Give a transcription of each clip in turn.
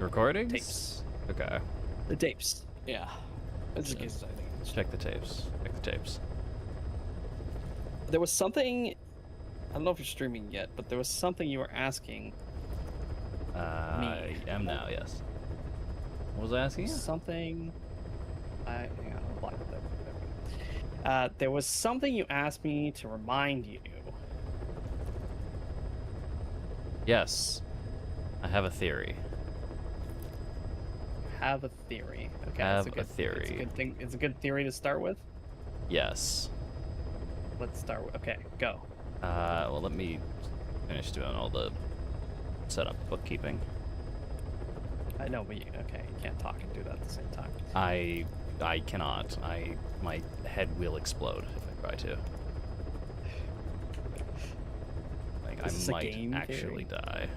Recordings? Tapes. Okay. The tapes. Yeah. It's just cases, I think. Let's check the tapes. Check the tapes. There was something. I don't know if you're streaming yet, but there was something you were asking. I am now, yes. What was I asking you? Something. Hang on, I'll block it there. There was something you asked me to remind you. Yes. I have a theory. Have a theory. Okay, Have it's a good theory. It's a good thing. It's a good theory to start with. Yes. Let's start with. Okay, go. Well, let me finish doing all the setup bookkeeping. I know, but okay, you can't talk and do that at the same time. I cannot. My head will explode if I try to. Like, Is this I a might game actually theory? die.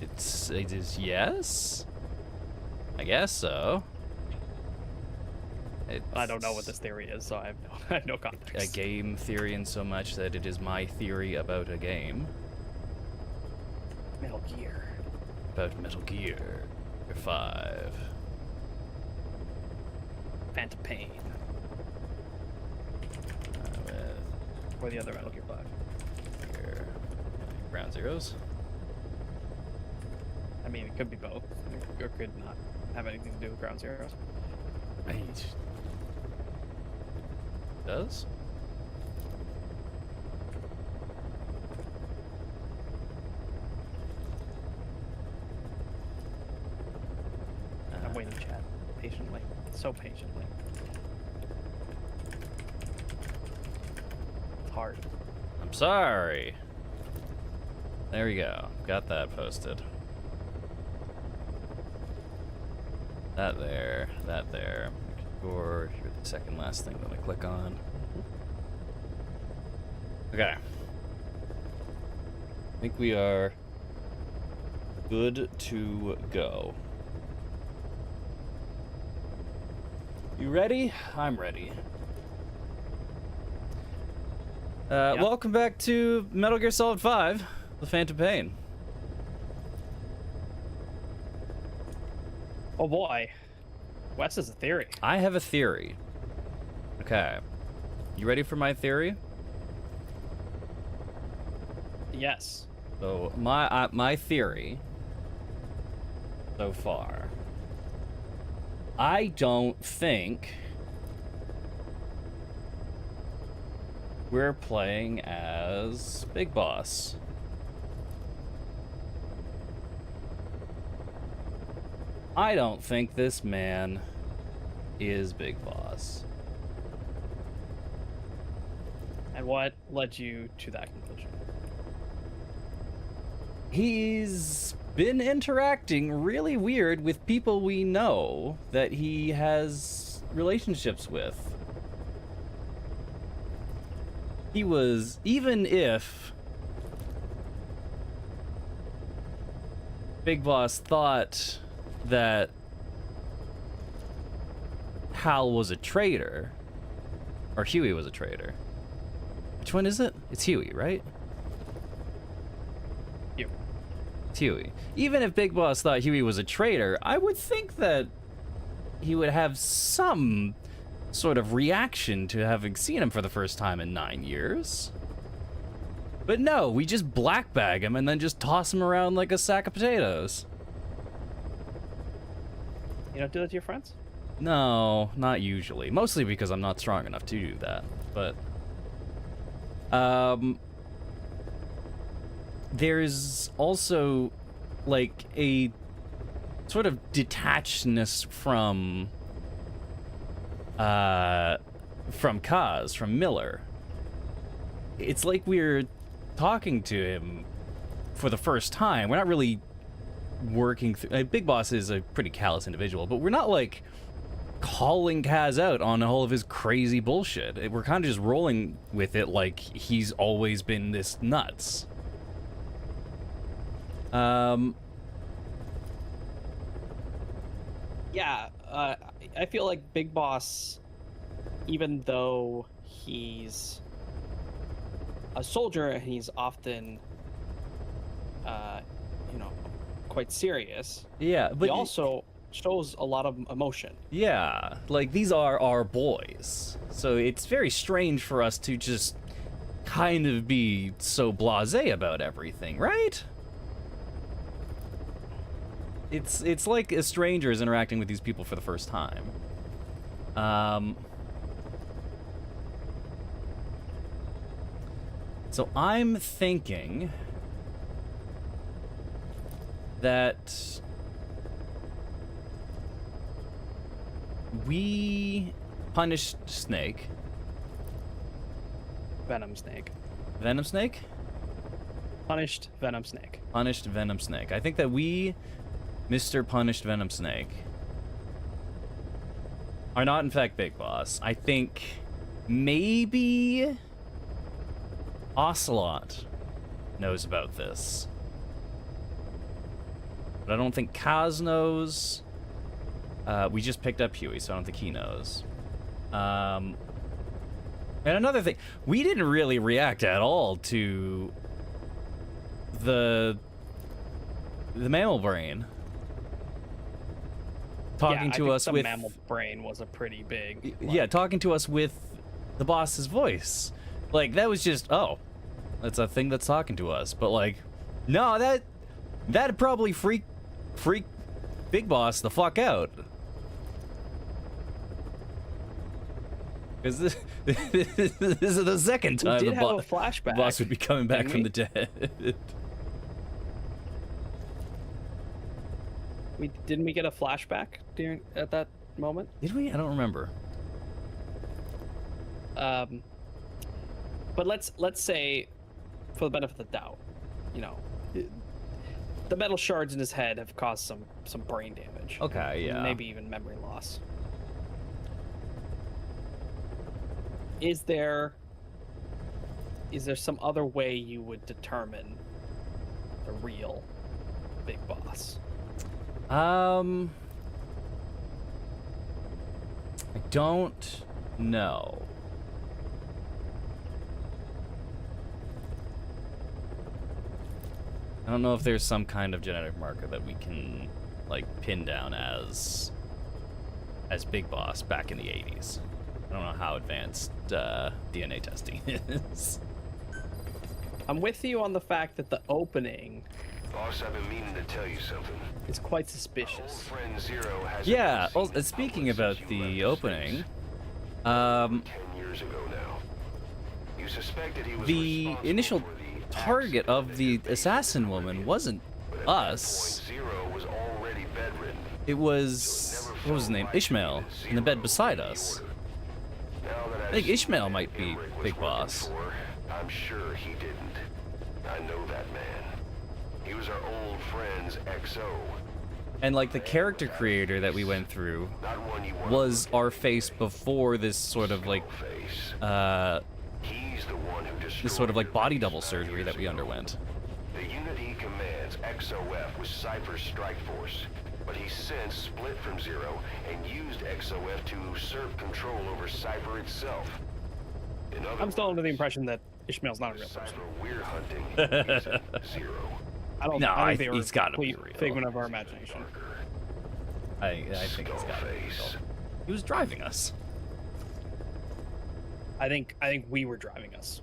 It is, yes? I guess so. I don't know what this theory is, so I have I have no A context. game theory in so much that it is my theory about a game. Metal Gear. About Metal Gear 5. Phantom Pain. With Or the other Metal Gear 5. Gear Ground Zeroes. I mean, it could be both. Or could not have anything to do with Ground Zeroes. Does? I'm waiting, chat. Patiently. So patiently. It's hard. I'm sorry. There we go. Got that posted. That there. That there. Or here's the second last thing that I click on. Okay. I think we are good to go. You ready? I'm ready. Yeah. Welcome back to Metal Gear Solid 5, The Phantom Pain. Oh boy. Wes is a theory. I have a theory. Okay. You ready for my theory? Yes. So my theory so far, I don't think we're playing as Big Boss. I don't think this man is Big Boss. And what led you to that conclusion? He's been interacting really weird with people we know that he has relationships with. He was, even if Big Boss thought that Hal was a traitor, or Huey was a traitor. Which one is it? It's Huey, right? You. It's Huey. Even if Big Boss thought Huey was a traitor, I would think that he would have some sort of reaction to having seen him for the first time in 9 years. But no, we just black bag him and then just toss him around like a sack of potatoes. You don't do that to your friends? No, not usually. Mostly because I'm not strong enough to do that. But there's also like a sort of detachedness from Kaz, from Miller. It's like we're talking to him for the first time. We're not really working through. Big Boss is a pretty callous individual, but we're not like calling Kaz out on all of his crazy bullshit. We're kind of just rolling with it like he's always been this nuts. Yeah, I feel like Big Boss, even though he's a soldier and he's often, quite serious. Yeah, but He also shows a lot of emotion. yeah, like these are our boys. So it's very strange for us to just kind of be so blasé about everything, right? It's like a stranger is interacting with these people for the first time. So I'm thinking that we punished Snake. Venom Snake. Venom Snake? Punished Venom Snake. Punished Venom Snake. I think that we, Mr. Punished Venom Snake, are not in fact Big Boss. I think maybe Ocelot knows about this. But I don't think Kaz knows. We just picked up Huey, so I don't think he knows. And another thing, we didn't really react at all to the mammal brain talking to us the with mammal brain was a pretty big. yeah, talking to us with the boss's voice. Like that was just that's a thing that's talking to us. But like, no, that'd probably freak Big Boss the fuck out. Because this is the second time We did the have a flashback. boss would be coming back didn't from we? the dead. Didn't we get a flashback at that moment? Did we? I don't remember. But let's say, for the benefit of the doubt, you know, the metal shards in his head have caused some brain damage. Okay, yeah. Maybe even memory loss. Is there some other way you would determine the real Big Boss? I don't know. I don't know if there's some kind of genetic marker that we can like pin down as Big Boss back in the 80s. I don't know how advanced DNA testing is. I'm with you on the fact that the opening Boss, I've been meaning to tell you something. is quite Old suspicious. friend Zero has Yeah, well, speaking about the opening, 10 years ago now. You suspected he was the responsible initial for the target accident of at the base assassin camp, woman wasn't but at us. that point, Zero was already bedridden. It was, what was his name? Ishmael, in the bed beside us. Now that I think I've Ishmael seen might what be Emmerich was Big working Boss. for, I'm sure he didn't. I know that man. He was our old friend's XO. And like the character creator that we went through Not one you want was our face before this sort of like face. He's the one who destroyed this sort of like your body base double 5 surgery years that we ago. underwent. The unit he commands, XOF, was Cypher's strike force, but he since split from Zero and used XOF to usurp control over Cypher itself. In other I'm still under the words, impression that Ishmael's not a the real person. Cypher we're hunting isn't Zero. I don't No, think I- they were he's gotta be complete real. figment of our imagination. I think he's got it. Skullface. He was driving us. I think we were driving us.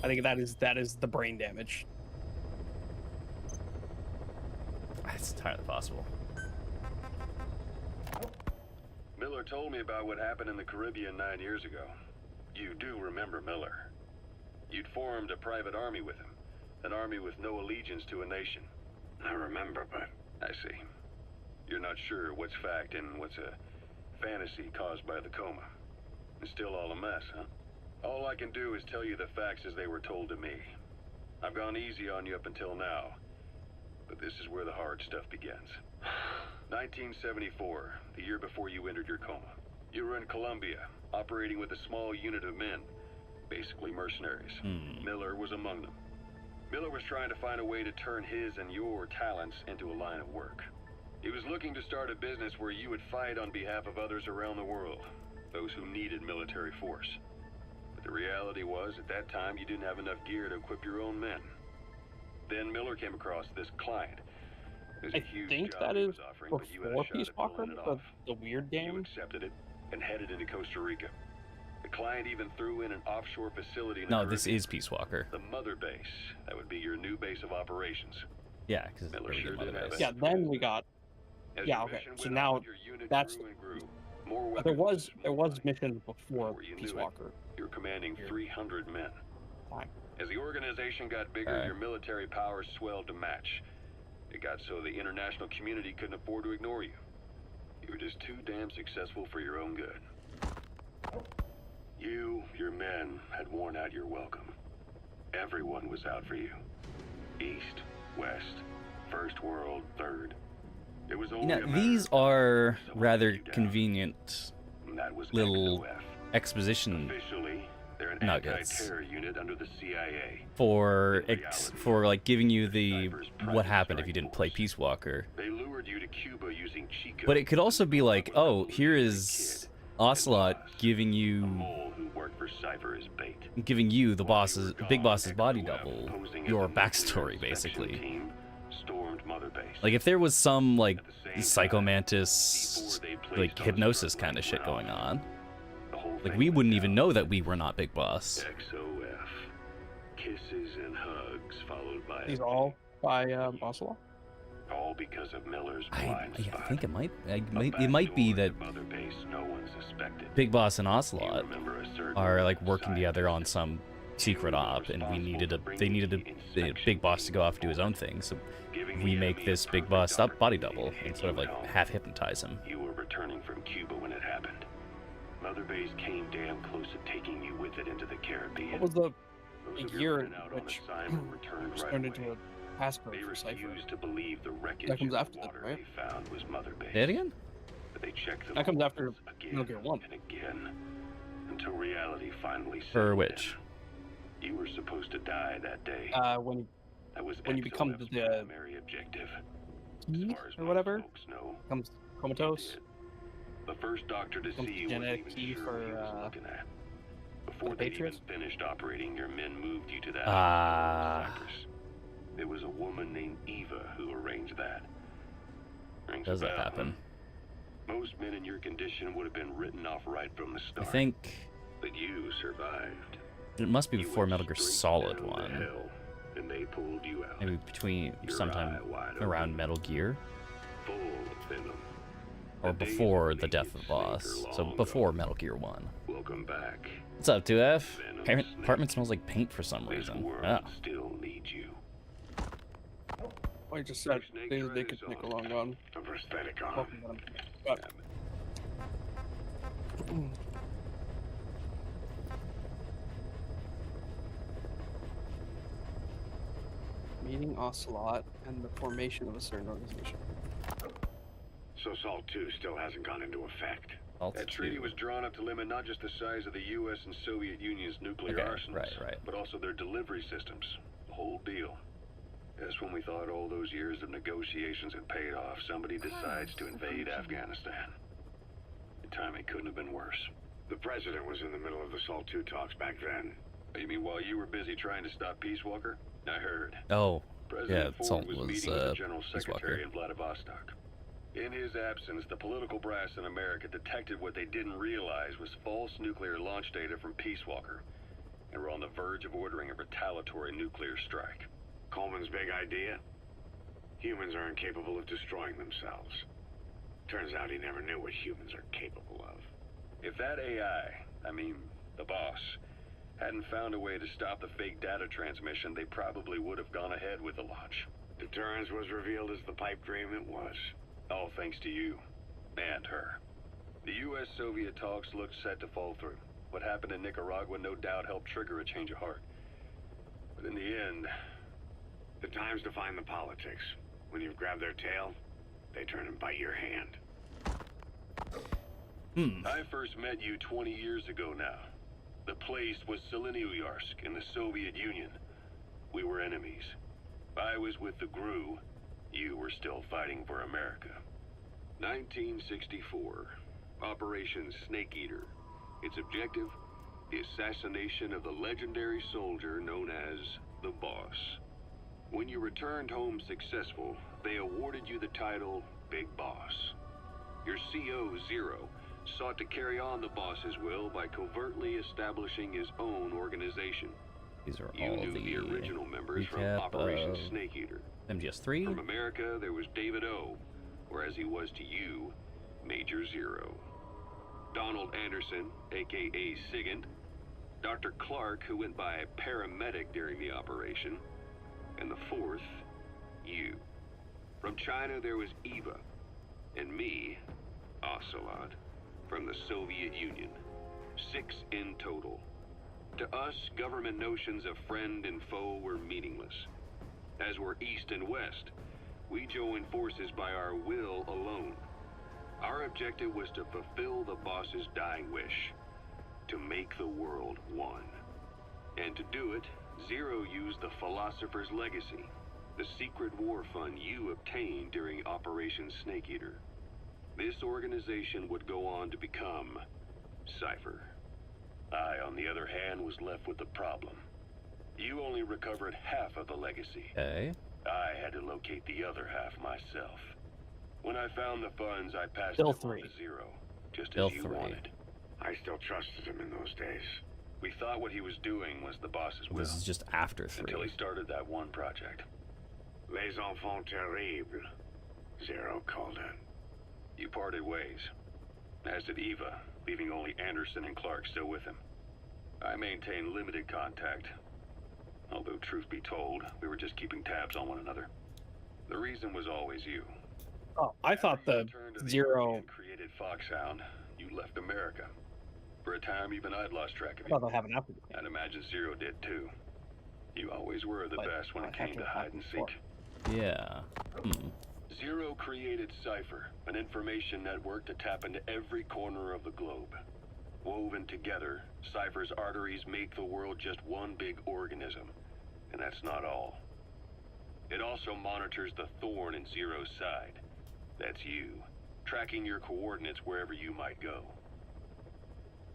I think that is the brain damage. It's entirely possible. Miller told me about what happened in the Caribbean 9 years ago. You do remember Miller. You'd formed a private army with him. An army with no allegiance to a nation. I remember, but I see. You're not sure what's fact and what's a fantasy caused by the coma. It's still all a mess, huh? All I can do is tell you the facts as they were told to me. I've gone easy on you up until now, but this is where the hard stuff begins. 1974, the year before you entered your coma. You were in Colombia, operating with a small unit of men, basically mercenaries. Miller was among them. Miller was trying to find a way to turn his and your talents into a line of work. He was looking to start a business where you would fight on behalf of others around the world, those who needed military force. But the reality was, at that time, you didn't have enough gear to equip your own men. Then Miller came across this client. There's a I huge think job that he is was offering, but you had a before shot Peace at Walker, pulling it off. the weird You game. accepted it and headed into Costa Rica. The client even threw in an offshore facility in the No, this Caribbean. is Peace Walker. The mother base. That would be your new base of operations. Yeah, because it's Miller really sure good did mother have base. a- Yeah, then we got. As Yeah, your okay. mission So went now on, your unit that's- grew and grew. More But there weapons, was more money. missions before Before you Peace knew it, Walker. You're commanding Here. 300 men. Fine. As the organization got bigger, Okay. your military powers swelled to match. It got so the international community couldn't afford to ignore you. You were just too damn successful for your own good. You, your men, had worn out your welcome. Everyone was out for you. East, West, First World, Third. It was only You a know, matter these of time are before someone rather took you down. convenient And that was little XOF. exposition Officially, they're an nuggets anti-terror unit under the CIA. for like giving you the what happened if you didn't play Peace Walker. They lured you to Cuba using Chico. But it could also be like, That was oh, the here kid, is Ocelot giving a you mole who worked for Cypher as bait. the boss's big boss's body XOF, double, posing as your a nuclear backstory inspection basically. team, stormed Mother Base. Like if there was some like At the same time, Psycho Mantis before they placed like on hypnosis Sterling kind of shit Ralph, going on. the whole Like thing we went wouldn't down. even know that we were not Big Boss. XOF. Kisses and hugs followed by These a all by Ocelot. all because of Miller's I blind spot. think it might A it might be backdoor that to Mother Base no one suspected. Big Boss and You Ocelot remember a certain are like working together on scientist some secret op, and they needed a Big Boss to go off and do his own thing. So giving we the make enemy this a Big perfect Boss up body opportunity double to hit and sort of you like at home. half hypnotize him. You were returning from Cuba when it happened. Mother Base came damn close to taking you with it into the Caribbean. What was the Those of your year men in out on which assignment returned right turned away. into a passcode They for Cypher? refused to believe the wreckage That comes of after the that, water right? they found was Mother Base. Say it again? But they checked the That comes after locals again Metal Gear 1. and again until reality finally For settled which? in. You were supposed to die that day. When That was when you become XOF's the primary objective. As key far as or most whatever, folks know, becomes they comatose. did. The first doctor to Becomes see the you wasn't genetic even key sure for, what he was looking at. Before the they even Patriots? finished operating, your men moved you to that Ah. hospital in Cyprus. It was a woman named Eva who arranged that. Rings a Does that bell, happen? huh? Most men in your condition would have been written off right from the I start. think But you survived. it must be You before went Metal Gear straight Solid down to 1. hell, and they pulled you out. Maybe between Your sometime eye wide around open, Metal Gear full of venom. or The days before of the death of the Snake boss. are So long before gone. Metal Gear 1. Welcome back. What's up, 2F? Venom Apartment Snake. smells like paint for some This reason. world Oh. still needs you. I just said Snake they tries could make a on. long gun. A prosthetic arm. Welcome to them. But- Meeting Ocelot and the formation of a certain organization. So SALT 2 still hasn't gone into effect. Alt That treaty 2. was drawn up to limit not just the size of the U.S. and Soviet Union's nuclear Okay, arsenals, right. but also their delivery systems. The whole deal. That's when we thought all those years of negotiations had paid off. Somebody decides to invade Afghanistan. The timing couldn't have been worse. The president was in the middle of the SALT 2 talks back then. You mean while you were busy trying to stop Peace Walker? I heard. Oh, President yeah, Ford Salt was was meeting with the General Peace Secretary Walker. in Vladivostok. In his absence, the political brass in America detected what they didn't realize was false nuclear launch data from Peace Walker, and were on the verge of ordering a retaliatory nuclear strike. Coleman's big idea? Humans are incapable of destroying themselves. Turns out he never knew what humans are capable of. If that AI, I mean, the boss, hadn't found a way to stop the fake data transmission, they probably would have gone ahead with the launch. Deterrence was revealed as the pipe dream it was. All thanks to you. And her. The U.S.-Soviet talks looked set to fall through. What happened in Nicaragua no doubt helped trigger a change of heart. But in the end... The time's to find the politics. When you've grabbed their tail, they turn and bite your hand. I first met you 20 years ago now. The place was Selenouyarsk in the Soviet Union. We were enemies. I was with the GRU. You were still fighting for America. 1964. Operation Snake Eater. Its objective? The assassination of the legendary soldier known as the Boss. When you returned home successful, they awarded you the title Big Boss. Your CO, Zero, sought to carry on the boss's will by covertly establishing his own organization. These are You all knew the the original members from recap Operation of Snake Eater. MGS3. From America, there was David O, whereas he was to you, Major Zero. Donald Anderson, aka Sigint. Dr. Clark, who went by paramedic during the operation. And the fourth, you. From China, there was Eva. And me, Ocelot, from the Soviet Union. 6 in total. To us, government notions of friend and foe were meaningless. As were East and West, we joined forces by our will alone. Our objective was to fulfill the boss's dying wish, to make the world one. And to do it, Zero used the Philosopher's Legacy, the secret war fund you obtained during Operation Snake Eater. This organization would go on to become Cypher. I, on the other hand, was left with the problem. You only recovered half of the legacy. Okay. I had to locate the other half myself. When I found the funds, I passed Bill them on 3. to Zero, just Bill as you 3. wanted. I still trusted him in those days. We thought what he was doing was the boss's will. This is just after Until 3. he started that one project. Les enfants terribles, Zero called in. You parted ways, as did Eva, leaving only Anderson and Clark still with him. I maintained limited contact, although truth be told, we were just keeping tabs on one another. The reason was always you. Oh, I thought After you the returned to Zero. Union and created Foxhound, you left America. For a time, even I'd lost track of I you. thought that happened after. I'd imagine Zero did too. You always were the But best when it after came to it hide and happened seek. Yeah. Zero created Cypher, an information network to tap into every corner of the globe. Woven together, Cypher's arteries make the world just one big organism. And that's not all. It also monitors the thorn in Zero's side. That's you, tracking your coordinates wherever you might go.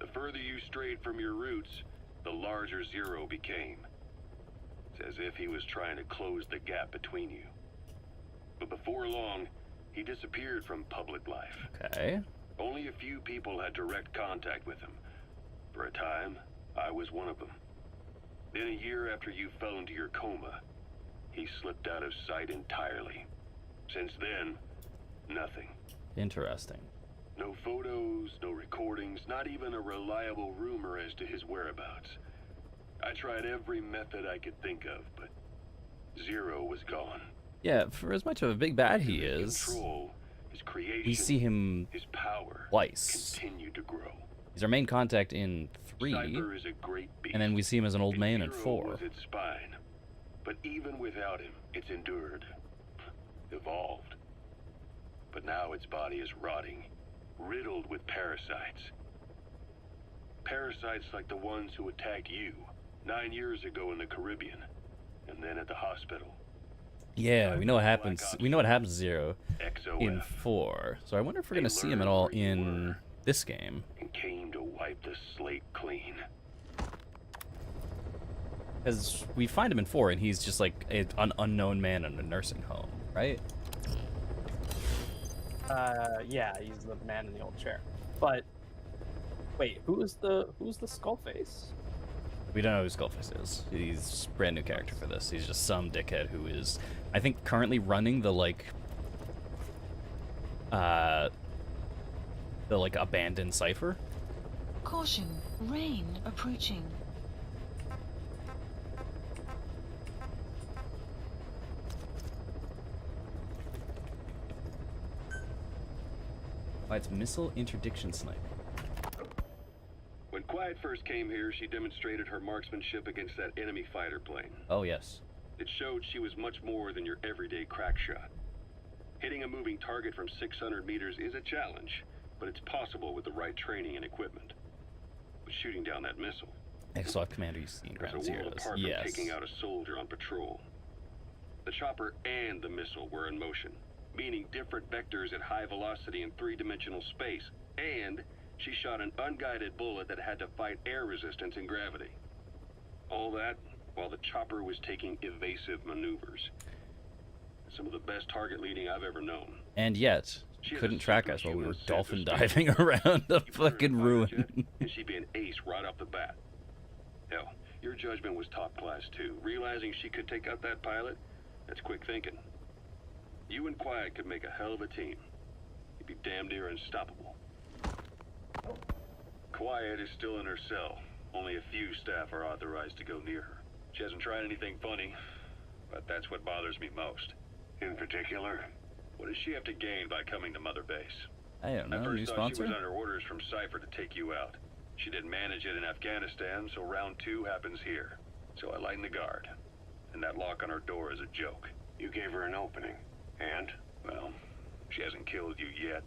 The further you strayed from your roots, the larger Zero became. It's as if he was trying to close the gap between you. But before long, he disappeared from public life. Okay. Only a few people had direct contact with him. For a time, I was one of them. Then a year after you fell into your coma, he slipped out of sight entirely. Since then, nothing. Interesting. No photos, no recordings, not even a reliable rumor as to his whereabouts. I tried every method I could think of, but Zero was gone. Yeah, for as much of a big bad he His is, control, his creation, we see him his power twice. continued to grow. He's our main contact in 3, Cypher is a great beast. and then we see him as an old and man in Zero 4. was its spine. But even without him, it's endured, evolved. But now its body is rotting, riddled with parasites. Parasites like the ones who attacked you 9 years ago in the Caribbean, and then at the hospital. Yeah, we know what happens. We know what happens to Zero XOF. in 4. So I wonder if we're They gonna see him at learned all where you in were. this game. And came to wipe the slate clean. Because we find him in 4, and he's just like an unknown man in a nursing home, right? Yeah, he's the man in the old chair. But wait, who's the Skullface? We don't know who Skullface is. He's a brand new character for this. He's just some dickhead who is, I think, currently running the abandoned cipher. Caution, rain approaching. Oh, it's missile interdiction sniper. When Quiet first came here, she demonstrated her marksmanship against that enemy fighter plane. Oh yes. It showed she was much more than your everyday crack shot. Hitting a moving target from 600 meters is a challenge, but it's possible with the right training and equipment. But shooting down that missile, XOF commander you've seen there's Ground a world Zeroes. apart from Yes. taking out a soldier on patrol. The chopper and the missile were in motion, meaning different vectors at high velocity in three-dimensional space, and she shot an unguided bullet that had to fight air resistance and gravity. All that while the chopper was taking evasive maneuvers. Some of the best target leading I've ever known. And yet, She has couldn't a track us while we superhuman were sense of dolphin space. diving around the You put her in a fucking fighter ruin. jet, and she'd be an ace right off the bat. Hell, your judgment was top class too. Realizing she could take out that pilot, that's quick thinking. You and Quiet could make a hell of a team. You'd be damn near unstoppable. Quiet is still in her cell. Only a few staff are authorized to go near her. She hasn't tried anything funny, but that's what bothers me most. In particular? What does she have to gain by coming to Mother Base? I don't I know, first new thought sponsor? she was under orders from Cypher to take you out. She didn't manage it in Afghanistan, so round 2 happens here. So I lighten the guard. And that lock on her door is a joke. You gave her an opening. And? Well, she hasn't killed you yet.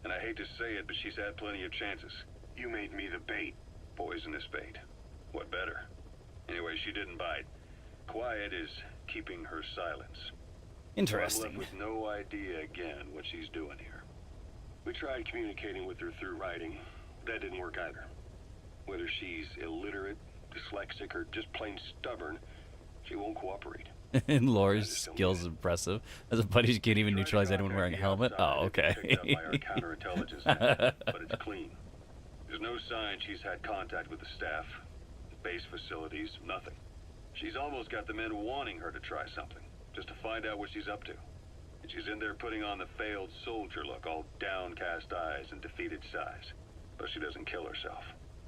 And I hate to say it, but she's had plenty of chances. You made me the bait. Poisonous bait. What better? Anyway, she didn't bite. Quiet is keeping her silence. So I'm Interesting. left with no idea again what she's doing here. We tried communicating with her through writing. That didn't work either. Whether she's illiterate, dyslexic, or just plain stubborn, she won't cooperate. And Laura's skills impressive. As a buddy, she can't even neutralize anyone wearing a helmet. Oh, okay. Picked up by our counterintelligence net, but it's clean. There's no sign she's had contact with the staff, the base facilities, nothing. She's almost got the men wanting her to try something, just to find out what she's up to. And she's in there putting on the failed soldier look, all downcast eyes and defeated sighs. But she doesn't kill herself.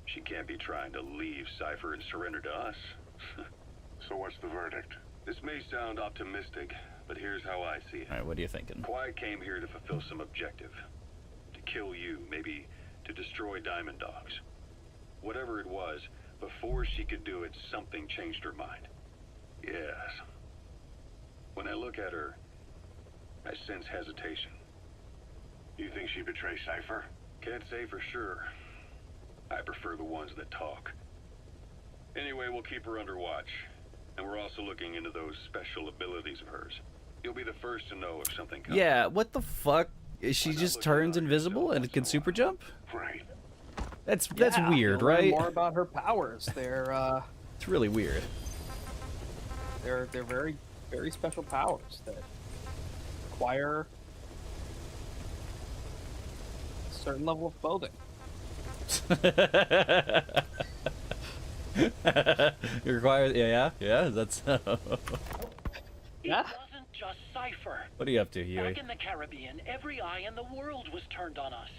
She can't be trying to leave Cypher and surrender to us. So what's the verdict? This may sound optimistic, but here's how I see it. All right, what are you thinking? Quiet came here to fulfill some objective. To kill you, maybe to destroy Diamond Dogs. Whatever it was, before she could do it, something changed her mind. Yes. When I look at her, I sense hesitation. You think she betrayed Cypher? Can't say for sure. I prefer the ones that talk. Anyway, we'll keep her under watch. And we're also looking into those special abilities of hers. You'll be the first to know if something comes. Yeah, what the fuck? She Why not just look turns around invisible yourself and once can in a super while? jump? Right. That's Yeah, weird, you'll learn right? More about her powers. It's really weird. They're very, very special powers that require a certain level of clothing. You require, yeah. That's. Yeah. It wasn't just Cypher. What are you up to, Huey? Back in the Caribbean, every eye in the world was turned on us.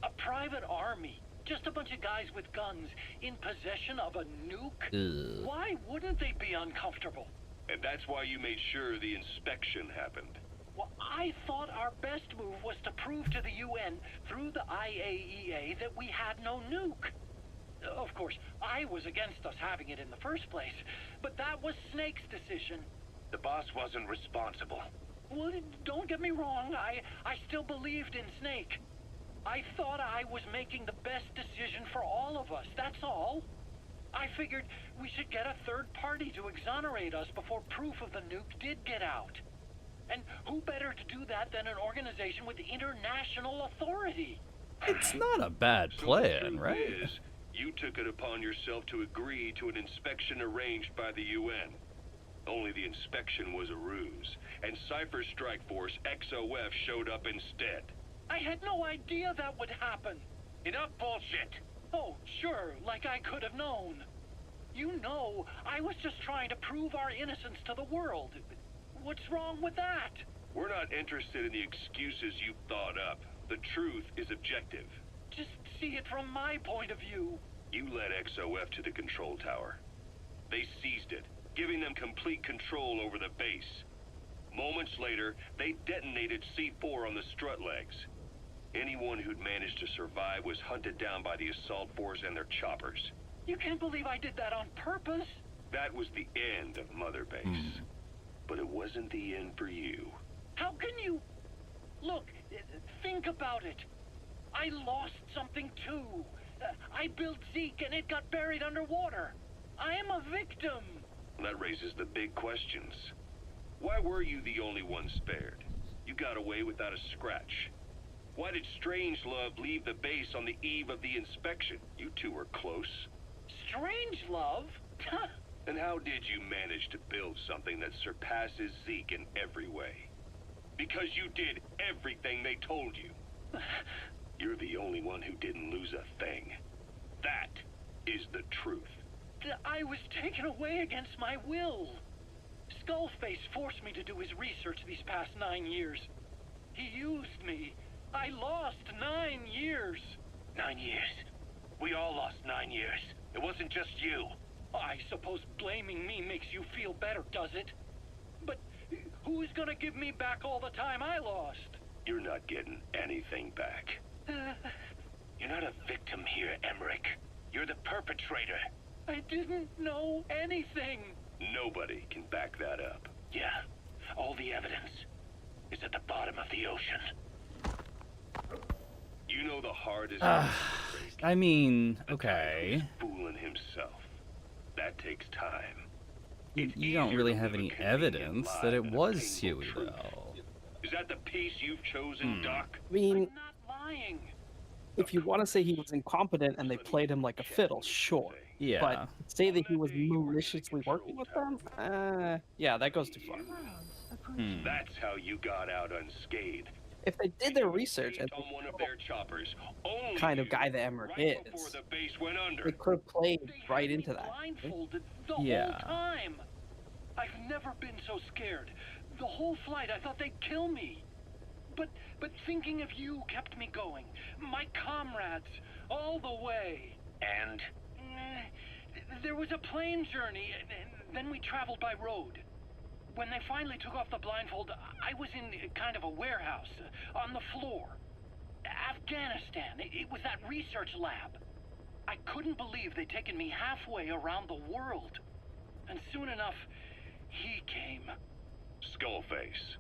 A private army, just a bunch of guys with guns, in possession of a nuke. Ugh. Why wouldn't they be uncomfortable? And that's why you made sure the inspection happened. Well, I thought our best move was to prove to the UN through the IAEA that we had no nuke. Of course, I was against us having it in the first place, but that was Snake's decision. The boss wasn't responsible. Well, don't get me wrong, I still believed in Snake. I thought I was making the best decision for all of us, that's all. I figured we should get a third party to exonerate us before proof of the nuke did get out. And who better to do that than an organization with international authority? It's not a bad So the plan, truth right? is, you took it upon yourself to agree to an inspection arranged by the UN. Only the inspection was a ruse, and Cypher Strike Force XOF showed up instead. I had no idea that would happen. Enough bullshit. Oh, sure, like I could have known. You know, I was just trying to prove our innocence to the world. What's wrong with that? We're not interested in the excuses you thought up. The truth is objective. Just see it from my point of view. You led XOF to the control tower. They seized it, giving them complete control over the base. Moments later, they detonated C4 on the strut legs. Anyone who'd managed to survive was hunted down by the assault force and their choppers. You can't believe I did that on purpose. That was the end of Mother Base. But it wasn't the end for you. How can you... Look, think about it. I lost something too. I built Zeke and it got buried underwater. I am a victim. That raises the big questions. Why were you the only one spared? You got away without a scratch. Why did Strangelove leave the base on the eve of the inspection? You two were close. Strangelove? And how did you manage to build something that surpasses Zeke in every way? Because you did everything they told you. You're the only one who didn't lose a thing. That is the truth. I was taken away against my will. Skullface forced me to do his research these past 9 years. He used me. I lost 9 years. 9 years. We all lost 9 years. It wasn't just you. I suppose blaming me makes you feel better, does it? But who's gonna give me back all the time I lost? You're not getting anything back. You're not a victim here, Emmerich. You're the perpetrator. I didn't know anything. Nobody can back that up. Yeah, all the evidence is at the bottom of the ocean. You know the hardest I mean, okay. fooling himself. That takes time. You don't really have any evidence that it was Huey, though. Is that the piece you've chosen, Doc? I mean, I'm not lying. if you want to say he was incompetent and they played him like a fiddle, sure. Yeah. But say that he was maliciously working with them? Yeah, that goes too far. That's how you got out unscathed. If they did their research and On one of their choppers. Only kind of you, guy that Emmerich right before is, the base went under. they could have played They right had into me that. blindfolded the Yeah. whole time. I've never been so scared. The whole flight, I thought they'd kill me. But thinking of you kept me going. My comrades, all the way. And There was a plane journey, and then we traveled by road. When they finally took off the blindfold, I was in kind of a warehouse, on the floor. Afghanistan, it was that research lab. I couldn't believe they'd taken me halfway around the world. And soon enough, he came. Skullface.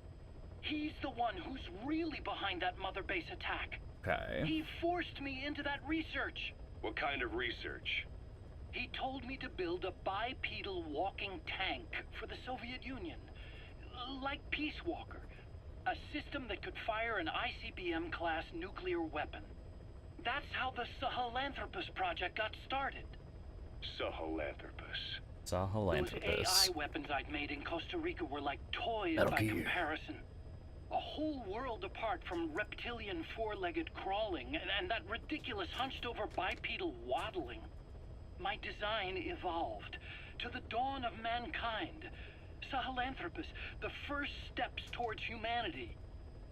He's the one who's really behind that Mother Base attack. Okay. He forced me into that research. What kind of research? He told me to build a bipedal walking tank for the Soviet Union. Like Peace Walker. A system that could fire an ICBM-class nuclear weapon. That's how the Sahelanthropus project got started. Sahelanthropus. Saw Those Sahelanthropus. AI weapons I'd made in Costa Rica were like toys Metal by Gear. comparison. A whole world apart from reptilian four-legged crawling and that ridiculous hunched-over bipedal waddling. My design evolved to the dawn of mankind. Sahelanthropus, the first steps towards humanity.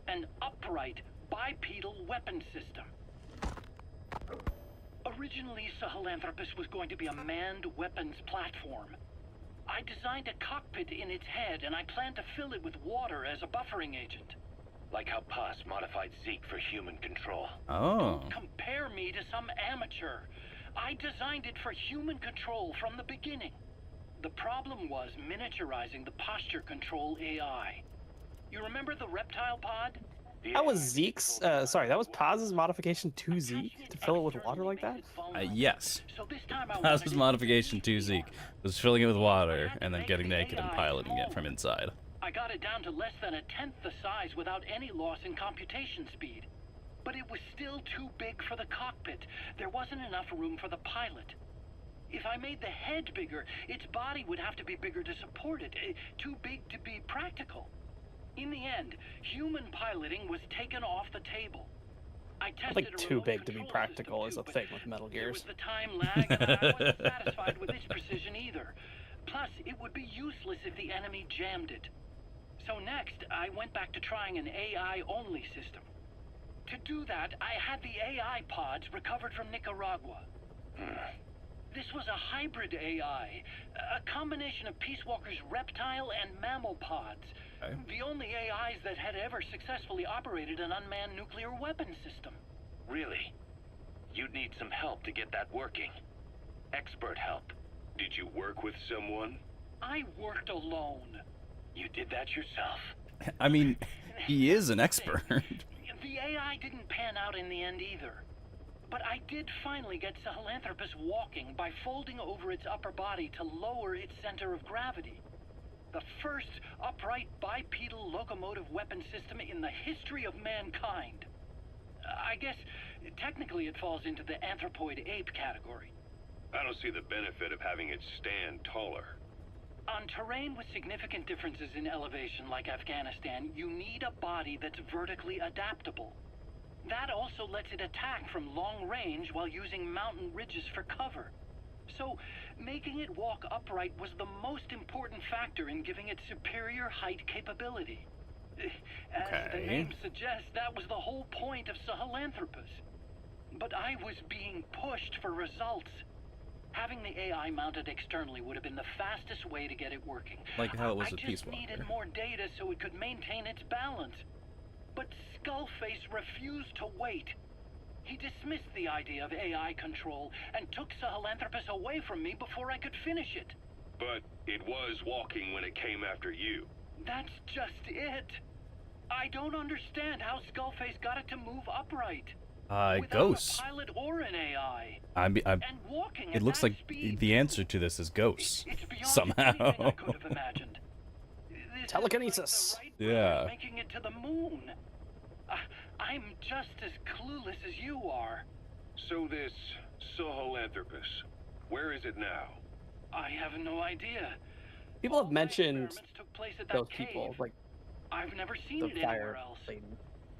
An upright bipedal weapon system. Originally, Sahelanthropus was going to be a manned weapons platform. I designed a cockpit in its head, and I planned to fill it with water as a buffering agent. like how Paz modified Zeke for human control. Oh. Don't compare me to some amateur. I designed it for human control from the beginning. The problem was miniaturizing the posture control AI. You remember the reptile pod? That was Zeke's, that was Paz's modification to Zeke to fill it with water like that? Yes. So this time I Paz's wanted it- modification to Zeke was filling it with water and then getting naked and piloting it from inside. I got it down to less than a tenth the size without any loss in computation speed. But it was still too big for the cockpit. There wasn't enough room for the pilot. If I made the head bigger, its body would have to be bigger to support it. Too big to be practical. In the end, human piloting was taken off the table. I tested think a too remote big to be control practical system is a too, thing but with Metal there was Gears. the time lag, and I wasn't satisfied with its precision either. Plus, it would be useless if the enemy jammed it. So next, I went back to trying an AI-only system. To do that, I had the AI pods recovered from Nicaragua. This was a hybrid AI, a combination of Peace Walker's reptile and mammal pods. Okay. The only AIs that had ever successfully operated an unmanned nuclear weapon system. Really? You'd need some help to get that working. Expert help. Did you work with someone? I worked alone. You did that yourself. I mean, he is an expert. The AI didn't pan out in the end either. But I did finally get Sahelanthropus walking by folding over its upper body to lower its center of gravity. The first upright bipedal locomotive weapon system in the history of mankind. I guess technically it falls into the anthropoid ape category. I don't see the benefit of having it stand taller. On terrain with significant differences in elevation like Afghanistan, you need a body that's vertically adaptable. That also lets it attack from long range while using mountain ridges for cover. So, making it walk upright was the most important factor in giving it superior height capability. As the name suggests, that was the whole point of Sahelanthropus. But I was being pushed for results. Having the AI mounted externally would have been the fastest way to get it working. Like how it was with I Peace just needed Walker. more data so it could maintain its balance. But Skullface refused to wait. He dismissed the idea of AI control and took Sahelanthropus away from me before I could finish it. But it was walking when it came after you. That's just it. I don't understand how Skullface got it to move upright. Without Ghosts. a pilot or an AI. And walking it at looks that like speed, the answer to this is ghosts. it's beyond Somehow. anything I could have imagined. This is Telekinesis. like the Wright Yeah. brothers making it to the moon. I'm just as clueless as you are. So this Sahelanthropus, where is it now? I have no idea. People All have my mentioned experiments took place at that those cave. people, like I've never seen the it anywhere fire else. lady.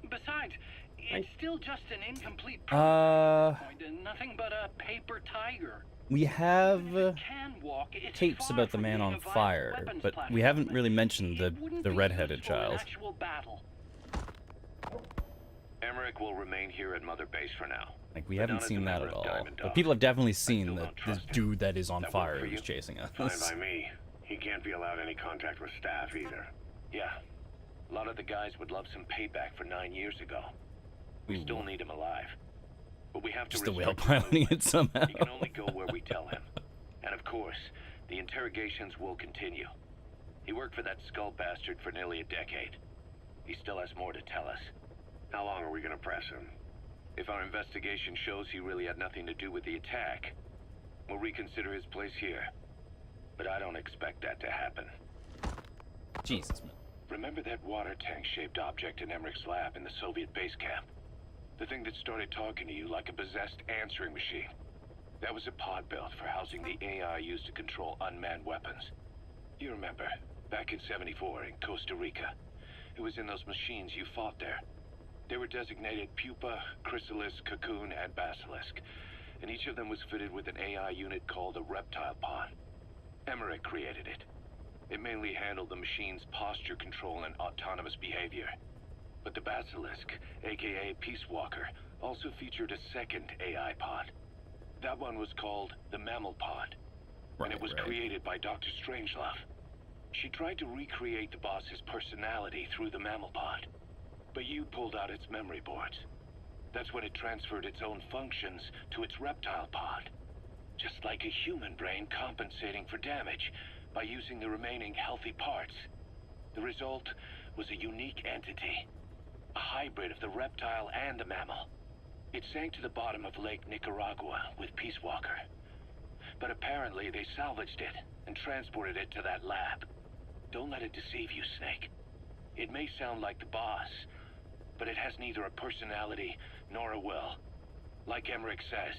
Besides, it's Right. still just an incomplete Uh, point and nothing but a paper tiger. we have Even if it can walk, it's tapes far about the from man being on a viable fire, weapons but we platform. haven't really mentioned It wouldn't the be red-headed useful in child. actual battle. Emmerich will remain here at Mother Base for now. Like, we But haven't not as a seen that matter at of all. Diamond But Dog. people have definitely still seen don't that this trust him. dude that is on That work fire for is you? chasing us. Fine by me. He can't be allowed any contact with staff either. Yeah. A lot of the guys would love some payback for 9 years ago. We Ooh. still need him alive. But we have to Just the whale restrict his piloting movement. it somehow. He can only go where we tell him. And of course, the interrogations will continue. He worked for that skull bastard for nearly a decade. He still has more to tell us. How long are we gonna press him? If our investigation shows he really had nothing to do with the attack, we'll reconsider his place here. But I don't expect that to happen. Jesus, man. Remember that water tank-shaped object in Emmerich's lab in the Soviet base camp? The thing that started talking to you like a possessed answering machine. That was a pod built for housing the AI used to control unmanned weapons. You remember, back in '74 in Costa Rica. It was in those machines you fought there. They were designated Pupa, Chrysalis, Cocoon, and Basilisk, and each of them was fitted with an AI unit called a reptile pod. Emmerich created it. It mainly handled the machine's posture control and autonomous behavior. But the Basilisk, aka Peace Walker, also featured a second AI pod. That one was called the Mammal Pod, and it was created by Dr. Strangelove. She tried to recreate the boss's personality through the Mammal Pod, but you pulled out its memory boards. That's when it transferred its own functions to its reptile pod. Just like a human brain compensating for damage by using the remaining healthy parts. The result was a unique entity, a hybrid of the reptile and the mammal. It sank to the bottom of Lake Nicaragua with Peace Walker. But apparently they salvaged it and transported it to that lab. Don't let it deceive you, Snake. It may sound like the boss, but it has neither a personality nor a will. Like Emmerich says,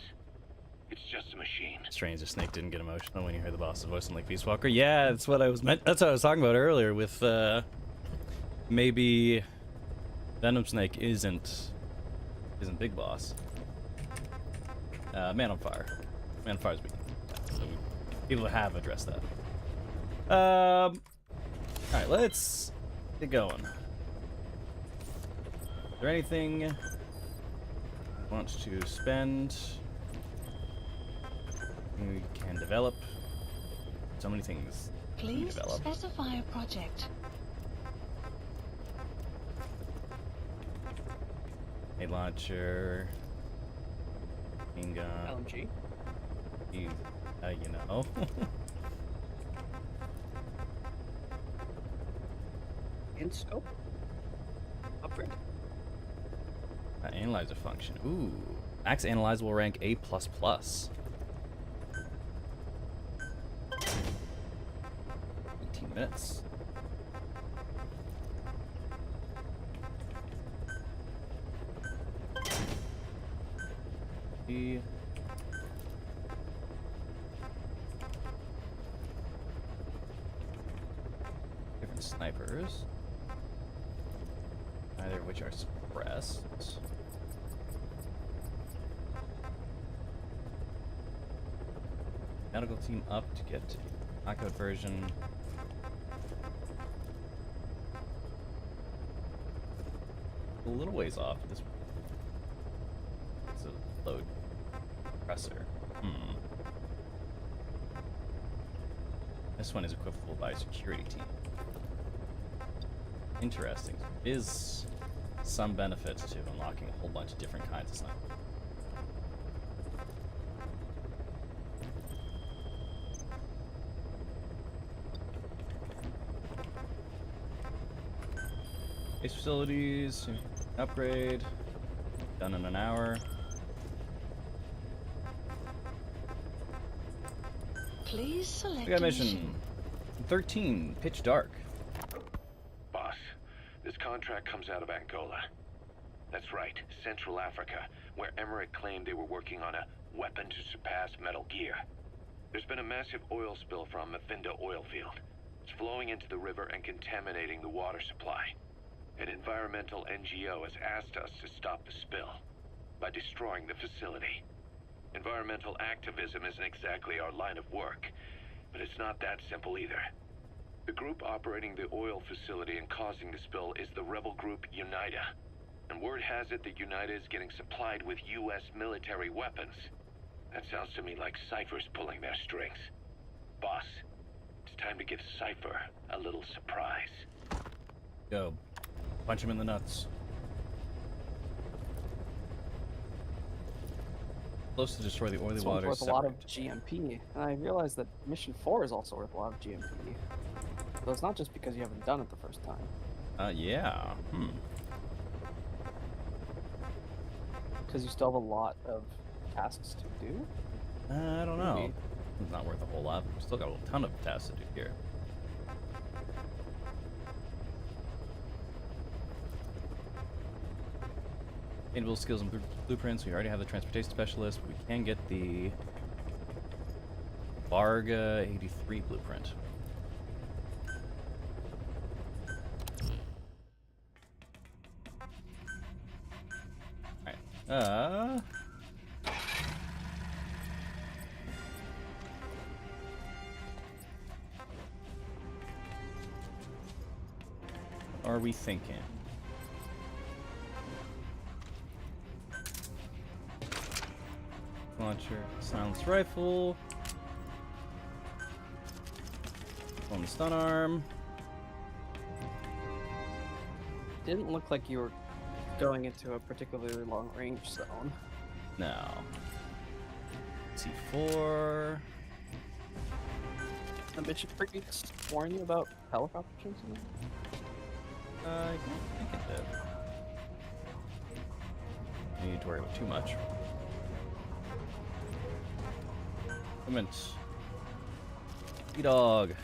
it's just a machine. Strange the Snake didn't get emotional when you heard the boss's voice in like Peace Walker. Yeah, that's what I was that's what I was talking about earlier with maybe Venom Snake isn't Big Boss. Man on Fire. Man on Fire's weak. So people have addressed that. Alright, let's get going. Is there anything you want to spend? We can develop. So many things we Please develop. specify a project. A launcher. Machine gun. LMG. You know. In scope. Upgrade. Analyzer function. Ooh. Max analyzer will rank A++. 18 minutes. E. snipers, neither of which are suppressed. Medical team up to get knockout version. A little ways off. This it's a load compressor. This one is equipable by a security team. Interesting. There is some benefit to unlocking a whole bunch of different kinds of snipers. Base facilities, upgrade, done in an hour. Please select We got a mission 13, Pitch Dark. Boss, this contract comes out of Angola. That's right, Central Africa, where Emmerich claimed they were working on a weapon to surpass Metal Gear. There's been a massive oil spill from Mafinda oil field. It's flowing into the river and contaminating the water supply. An environmental NGO has asked us to stop the spill by destroying the facility. Environmental activism isn't exactly our line of work, but it's not that simple either. The group operating the oil facility and causing the spill is the rebel group UNITA. And word has it that UNITA is getting supplied with US military weapons. That sounds to me like Cypher's pulling their strings. Boss, it's time to give Cypher a little surprise. Go. Punch him in the nuts. Close to destroy the oily This one's water. worth a lot of GMP, and I realized that Mission 4 is also worth a lot of GMP. So it's not just because you haven't done it the first time. Yeah. Because you still have a lot of tasks to do. I don't know. Maybe. It's not worth a whole lot. We've still got a ton of tasks to do here. Gainable skills and blueprints. We already have the transportation specialist, but we can get the Varga 83 blueprint. Alright. What are we thinking? Launcher, silenced rifle. On the stun arm. Didn't look like you were going into a particularly long range zone. No. C4. The mission previous warn you about helicopters or something? I don't think it did. You need to worry about too much. Equipment. E-Dog.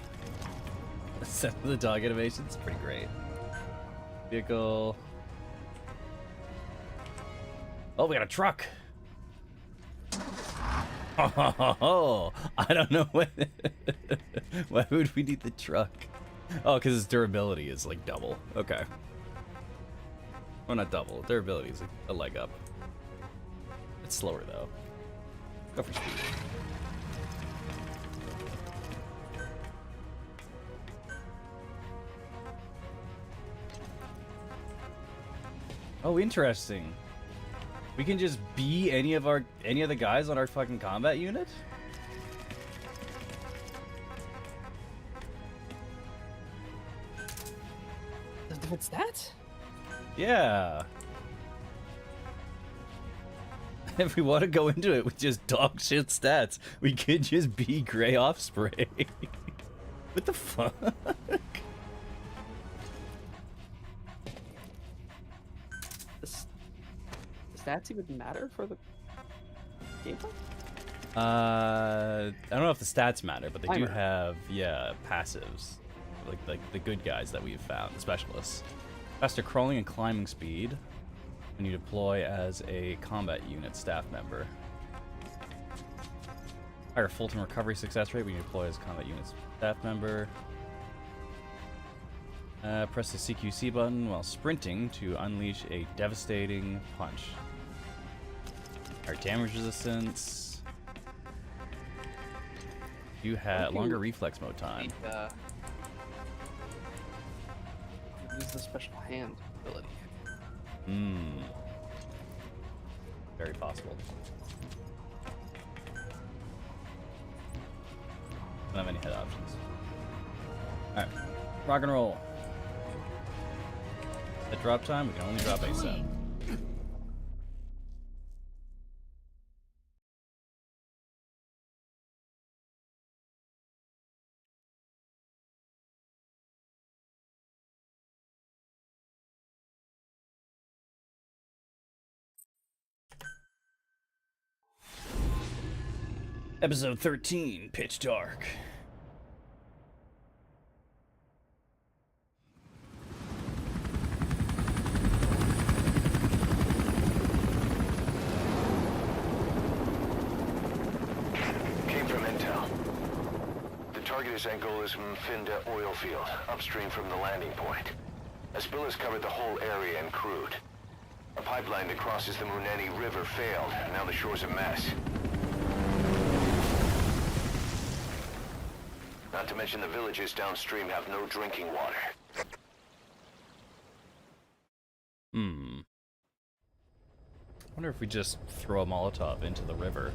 The dog animation's pretty great. Vehicle. Oh, we got a truck. Oh, I don't know what. Why would we need the truck? Oh, because its durability is like double. Okay. Well, not double. Durability is like a leg up. It's slower though. Go for speed. Oh, interesting. We can just be any of the guys on our fucking combat unit? There's different stats? Yeah. If we want to go into it with just dog shit stats, we could just be Grey Offspring. What the fuck? The stats even matter for the gameplay? I don't know if the stats matter, but they do Timer. have, yeah, passives. Like the good guys that we've found, the specialists. Faster crawling and climbing speed when you deploy as a combat unit staff member. Higher full-time recovery success rate when you deploy as a combat unit staff member. Press the CQC button while sprinting to unleash a devastating punch. Alright, damage resistance. You had longer reflex mode time. Use the special hand ability. Very possible. Don't have any head options. Alright, rock and roll. At drop time, we can only drop ASAP. Episode 13, Pitch Dark. Came from intel. The target is Angolas Mfinda oil field, upstream from the landing point. A spill has covered the whole area and crude. A pipeline that crosses the Muneni River failed, and now the shore's a mess. Not to mention the villages downstream have no drinking water. Wonder if we just throw a Molotov into the river.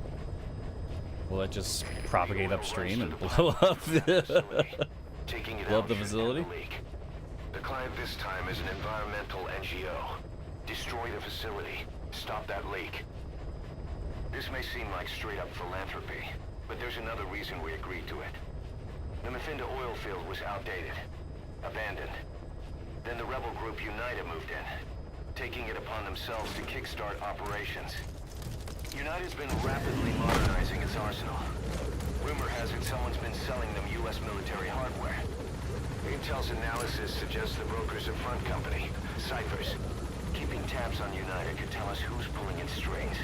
Will it just propagate upstream and blow up Taking it blow out up the should facility? end the leak. The client this time is an environmental NGO. Destroy the facility. Stop that leak. This may seem like straight-up philanthropy, but there's another reason we agreed to it. The Mfinda oil field was outdated, abandoned. Then the rebel group UNITA moved in, taking it upon themselves to kickstart operations. UNITA's been rapidly modernizing its arsenal. Rumor has it someone's been selling them U.S. military hardware. Intel's analysis suggests the broker's a front company, Cyphers. Keeping tabs on UNITA could tell us who's pulling its strings.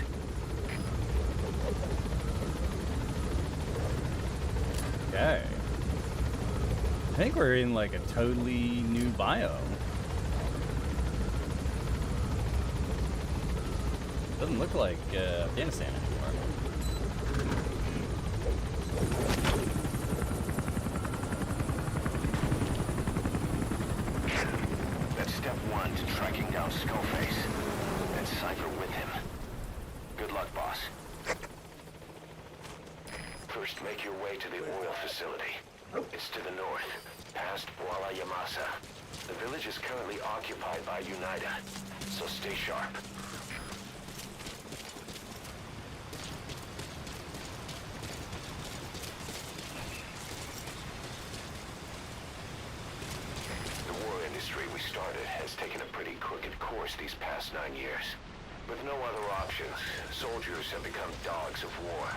Okay. I think we're in like a totally new biome. Doesn't look like Afghanistan anymore. That's step one to tracking down Skullface. And Cypher with him. Good luck, boss. First, make your way to the oil facility. It's to the north, past Bwala Yamasa. The village is currently occupied by UNITA, so stay sharp. The war industry we started has taken a pretty crooked course these past 9 years. With no other options, soldiers have become dogs of war,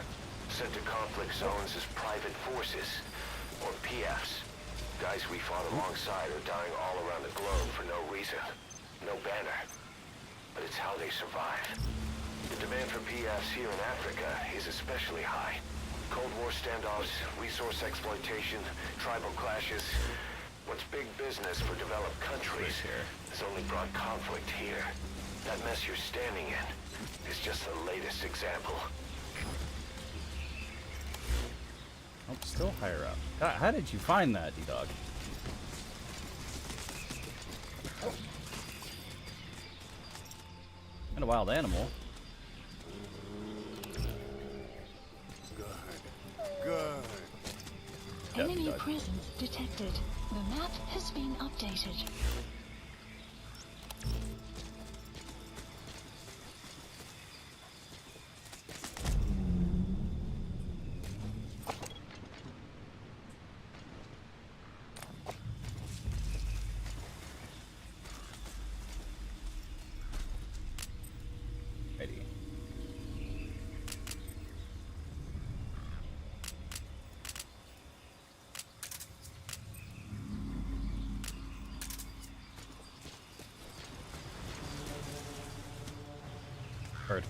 sent to conflict zones as private forces, or PFs. Guys we fought alongside are dying all around the globe for no reason. No banner. But it's how they survive. The demand for PFs here in Africa is especially high. Cold War standoffs, resource exploitation, tribal clashes. What's big business for developed countries has only brought conflict here. That mess you're standing in is just the latest example. Oh, still higher up. God, how did you find that, D-Dog? And a wild animal. Good. Yeah, Enemy D-Dog. presence detected. The map has been updated. Ready. Heard.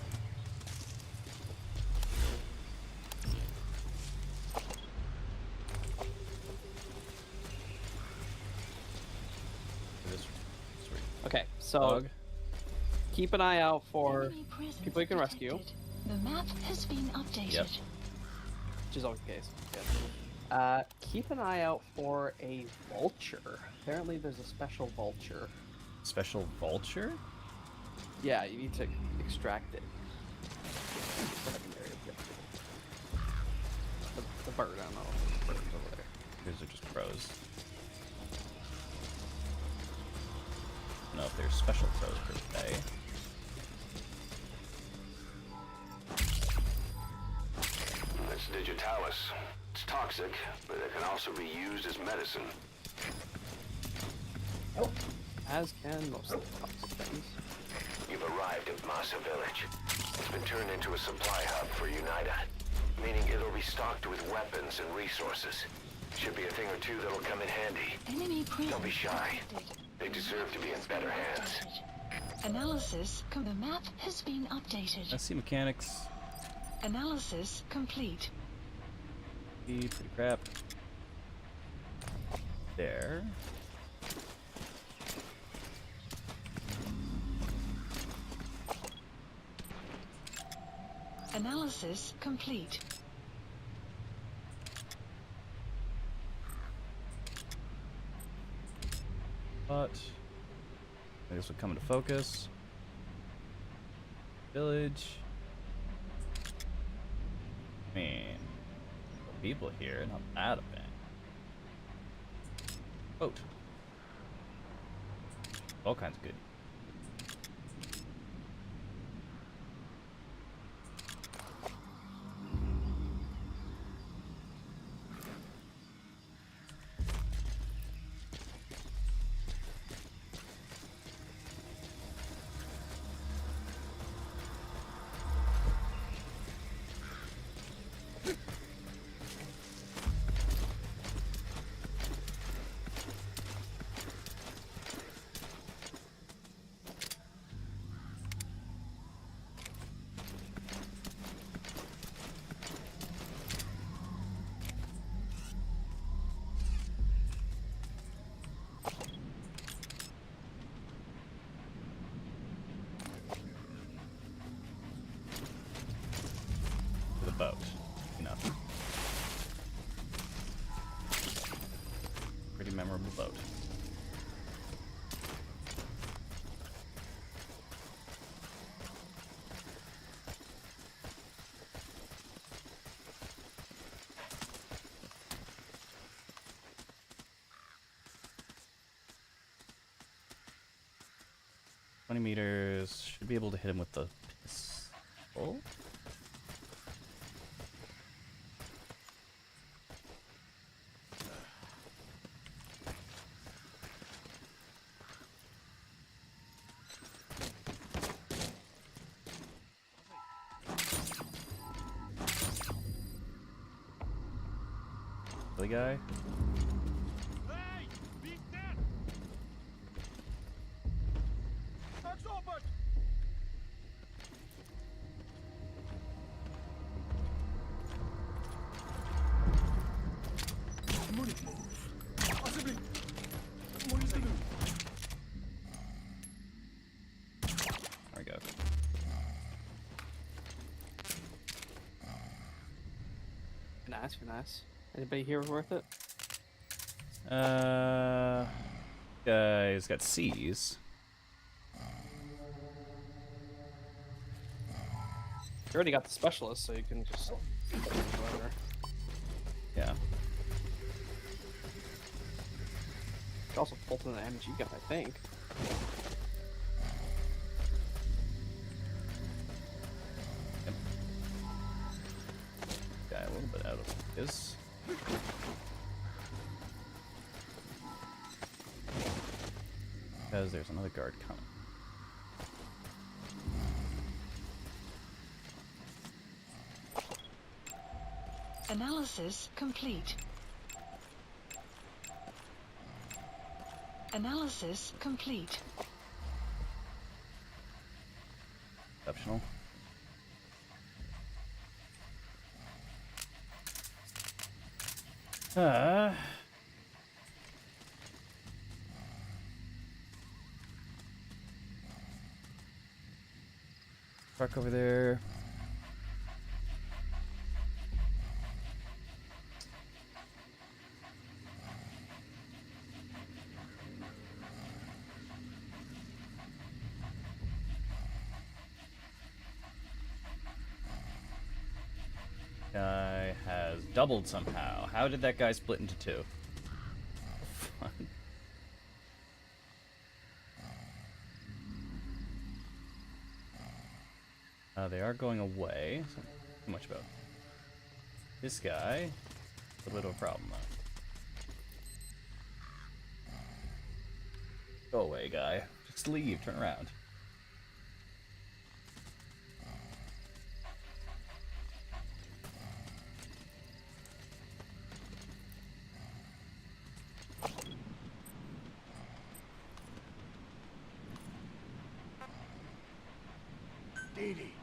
So Dog. keep an eye out for Enemy presence people you can rescue, detected. The map has been updated. Yep. which is always the case. Keep an eye out for a vulture. Apparently, there's a special vulture. Special vulture? Yeah, you need to extract it. Secondary objective. The bird, I don't know. The bird's over there. These are just crows. I don't know if they're special crows per se. That's digitalis. It's toxic, but it can also be used as medicine. As can most of the toxic things. You've arrived at Masa Village. It's been turned into a supply hub for UNITA, meaning it'll be stocked with weapons and resources. Should be a thing or two that'll come in handy. Enemy presence Don't be shy. detected. They deserve to be in better hands. Analysis. The map has been updated. I see mechanics. Analysis complete. Pretty crap. There. Analysis complete. But I guess we'll come into focus. Village. I mean, people here, not that a bad. Boat. All kinds of good. To the boat. Enough. Pretty memorable boat. $20 should be able to hit him with the pistol. The guy. Hey! Beat that! That's open! There we go. Nice, nice. Anybody here worth it? Guy's got C's. You already got the specialist, so you can just whatever. Yeah. You also bolt in the MG gun, I think. Yep. Guy a little bit out of his. Because there's another guard coming. Analysis complete. Analysis complete. Exceptional. Truck over there. Guy has doubled somehow. How did that guy split into two? Fun. They are going away. So not too much about this guy. A little bit of a problem though. Go away, guy. Just leave. Turn around. Dee Dee.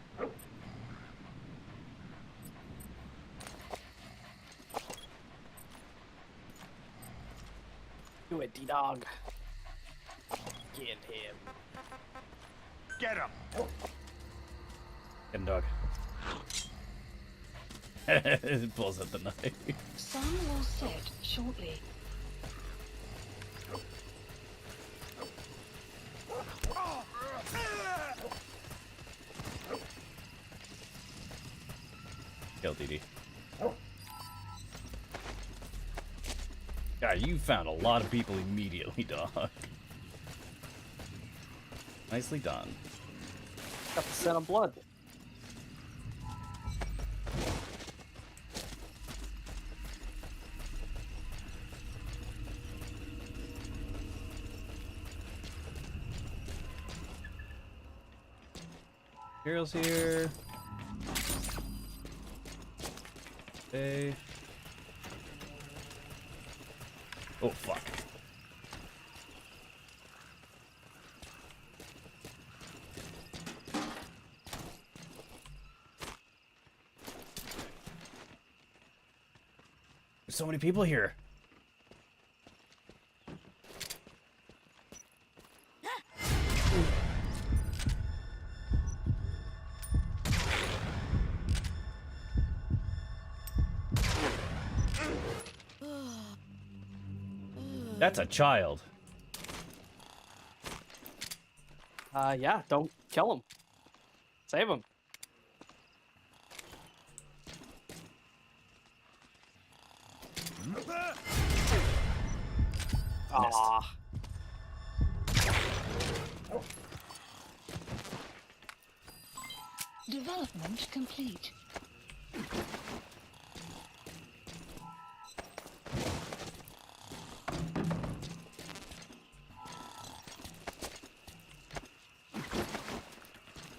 Do it, D-Dog. Get him. Get him. Get him, dog. Pulls out the knife. Sun will set shortly. Kill DD. God, you found a lot of people immediately, dog. Nicely done. Got the scent of blood. Imperial's here. Okay. Oh, fuck. There's so many people here. That's a child. Yeah, don't kill him. Save him. Ah. Development complete.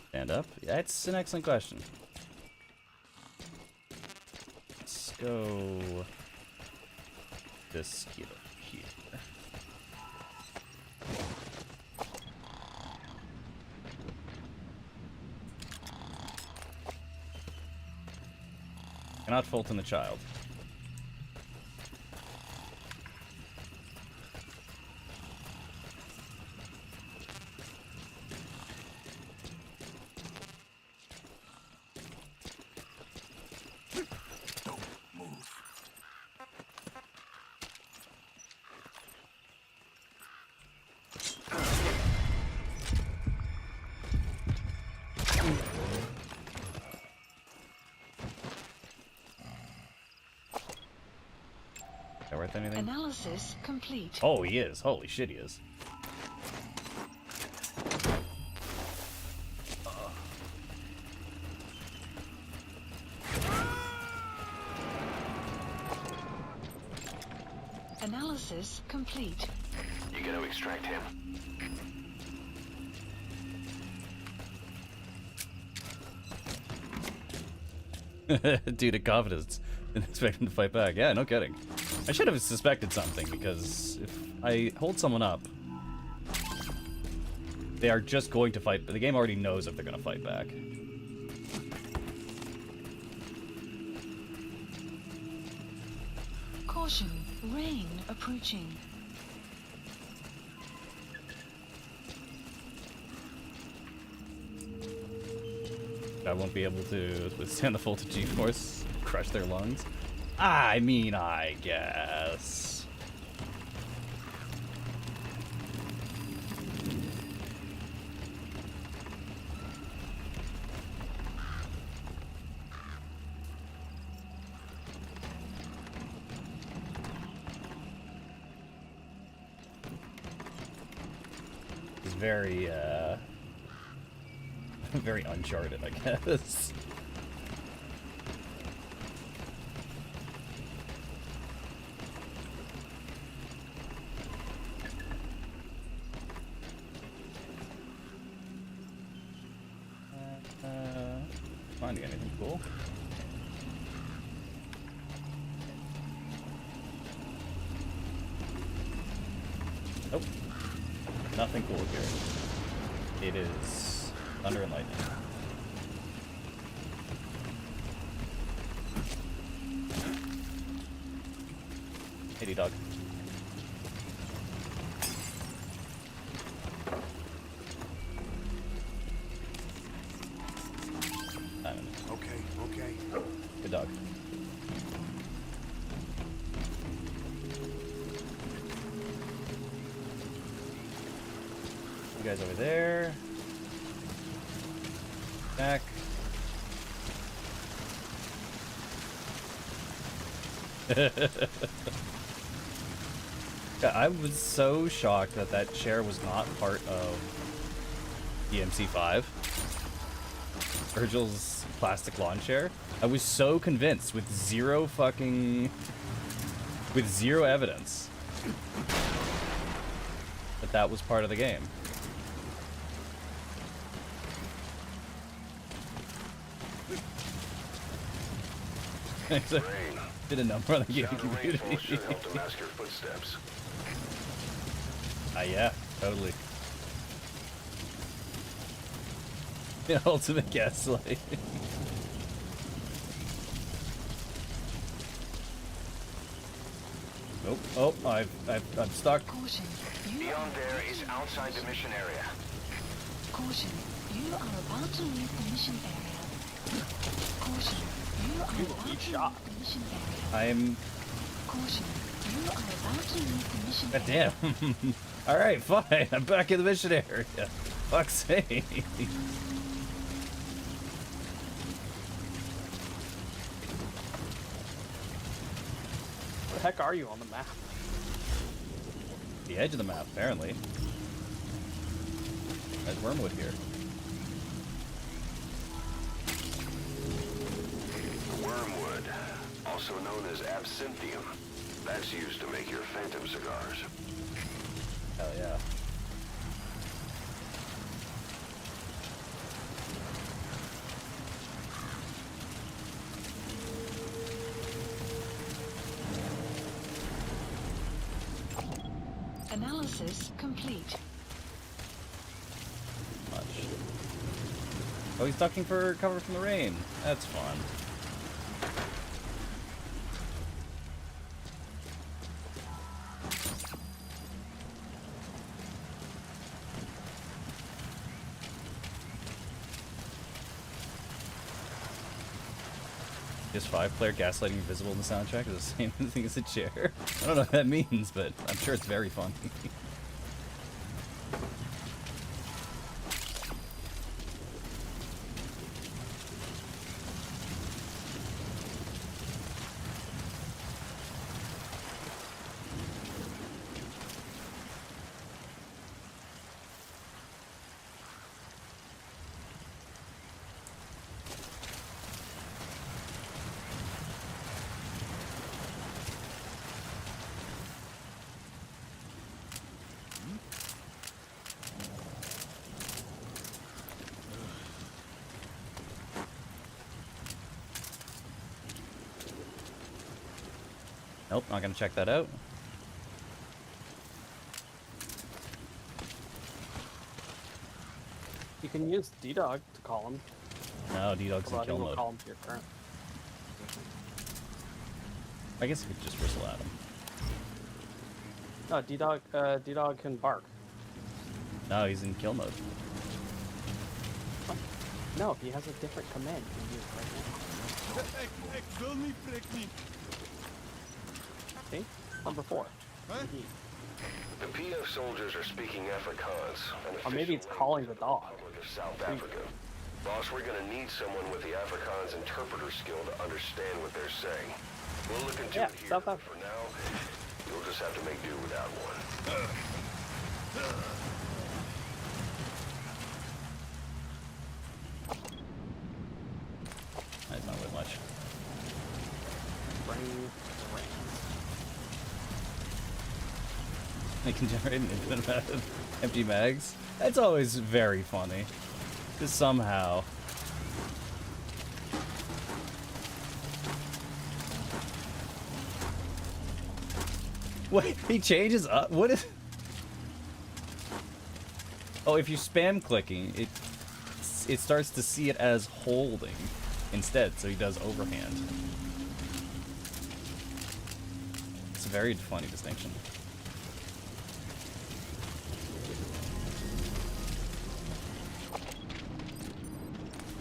Stand up? That's an excellent question. Let's go this here. Cannot Fulton the child. Is that worth anything? Analysis complete. Oh, he is. Holy shit, he is. Analysis complete. You gotta extract him. Dude, at confidence. Didn't expect him to fight back. Yeah, no kidding. I should have suspected something, because if I hold someone up, they are just going to fight, but the game already knows if they're going to fight back. Caution, rain approaching. I won't be able to withstand the voltage G-force, crush their lungs. I mean, I guess. It's very, very Uncharted, I guess. Finding anything cool? Nope. Nothing cool here. It is thunder and lightning. Hey, dog. Okay. Good dog. You guys over there. Back. Yeah, I was so shocked that that chair was not part of the MC5. Virgil's plastic lawn chair. I was so convinced with zero evidence that that was part of the game. Did a number on the game community. Should help to mask your footsteps. Yeah, totally. The ultimate gaslight. Nope. Oh, I'm stuck. Caution. Beyond there is outside the mission area. Caution. You are about to leave the mission area. Caution. You are about to leave the mission area. I'm. Caution. You are about to leave the mission God area. damn. All right, fine. I'm back in the mission area. Fuck's sake. Where the heck are you on the map? The edge of the map, apparently. There's Wormwood here. Wormwood, also known as absinthium. That's used to make your phantom cigars. Hell yeah. Analysis complete. Much. Oh, he's ducking for cover from the rain. That's fun. Just 5-player gaslighting visible in the soundtrack is the same thing as a chair. I don't know what that means, but I'm sure it's very funny. Nope, not gonna check that out. You can use D-Dog to call him. No, D-Dog's in Although I kill think we'll mode. call him to your current. I guess I could just whistle at him. No, D-Dog can bark. No, he's in kill mode. No, he has a different command you can use right now. See? Number 4. Indeed. The PF soldiers are speaking Afrikaans, an Or maybe it's official calling the language dog. of the Republic of South Africa. Boss, we're gonna need someone with the Afrikaans interpreter skill to understand what they're saying. We'll look into Yeah, it here, South but Africa. for now, you'll just have to make do without one. That's not really much. Bring They can generate an infinite amount of empty mags. That's always very funny. Just somehow. Wait, he changes up? What is... Oh, if you spam clicking, it starts to see it as holding instead, so he does overhand. It's a very funny distinction.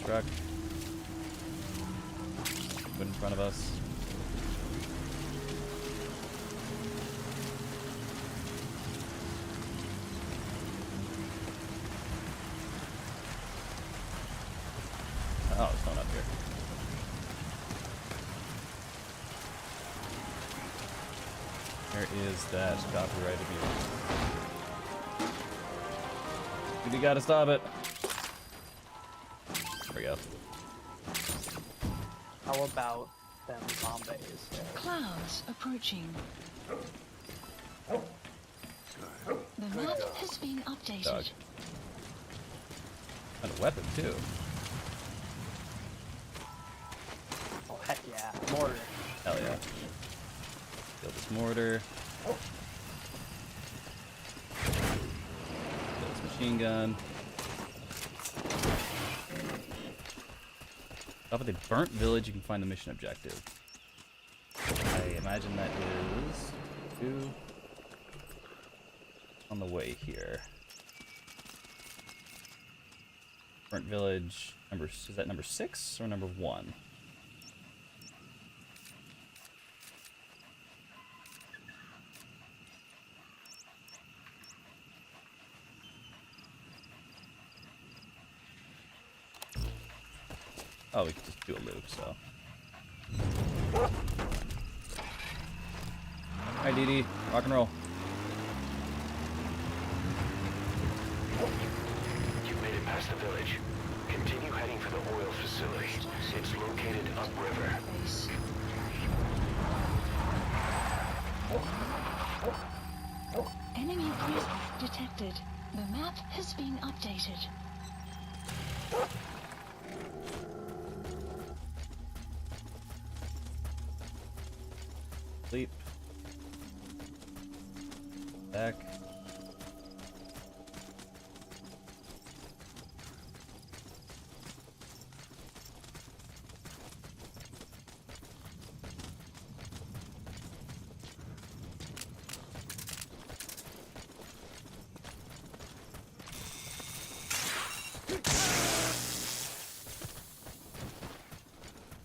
Truck. Put in front of us. Oh, it's going up here. Where is that copyrighted music? We gotta stop it. There we go. How about them Bombays? Clouds approaching. The map has been updated. Dog. And a weapon too. Oh, heck yeah. Mortar. Hell yeah. Kill this mortar. Kill this machine gun. Up at the burnt village, you can find the mission objective. I imagine that is on the way here. Burnt village is that number 6 or number 1? Oh, we can just do a loop, so. Hi, Dee Dee. Rock and roll. You've made it past the village. Continue heading for the oil facility. It's located upriver. Base. Enemy presence detected. The map has been updated. Sleep. Back.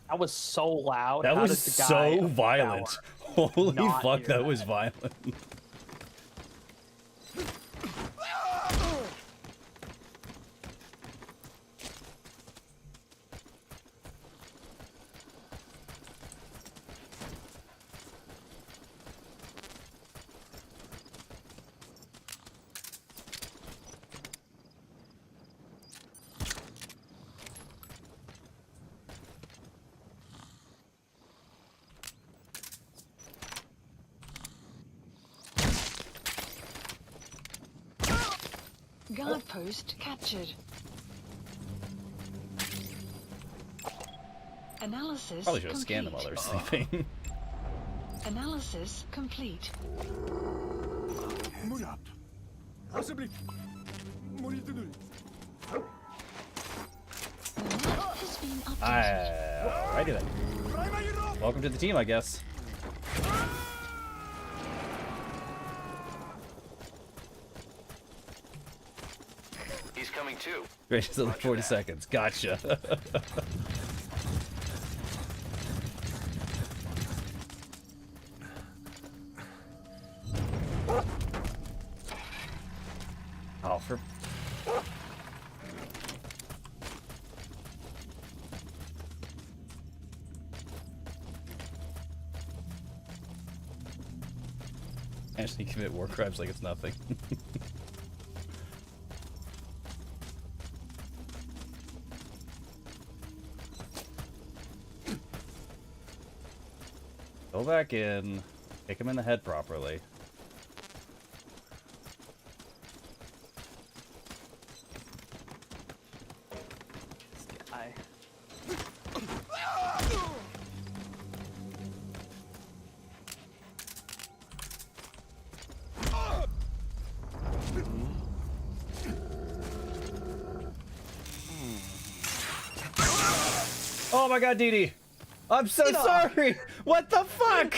That was so loud. That How was did the guy so of violent. power Holy not fuck, hear that that? was violent. Guard post captured. Analysis Probably should have complete. scanned them while they were sleeping. Analysis complete. Murat. Possibly. The map has been updated. Alrighty then. Welcome to the team, I guess. He's coming too. Great, it's only Roger 40 that. seconds. Gotcha. Oh, for... Actually commit war crimes like it's nothing. Go back in, kick him in the head properly. This guy. Oh my god, Dee Dee! I'm so sorry! What the fuck?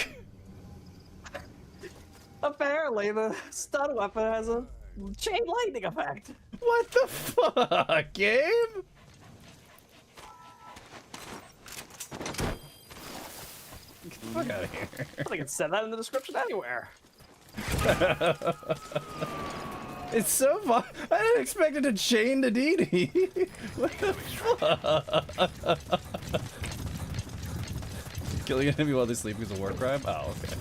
Apparently, the stun weapon has a chain lightning effect. What the fuck, Gabe? Get the fuck out of here. I think it said that in the description anywhere. It's so fun. I didn't expect it to chain to Dee Dee. What the fuck? Killing an enemy while they're sleeping is a war crime? Oh, okay.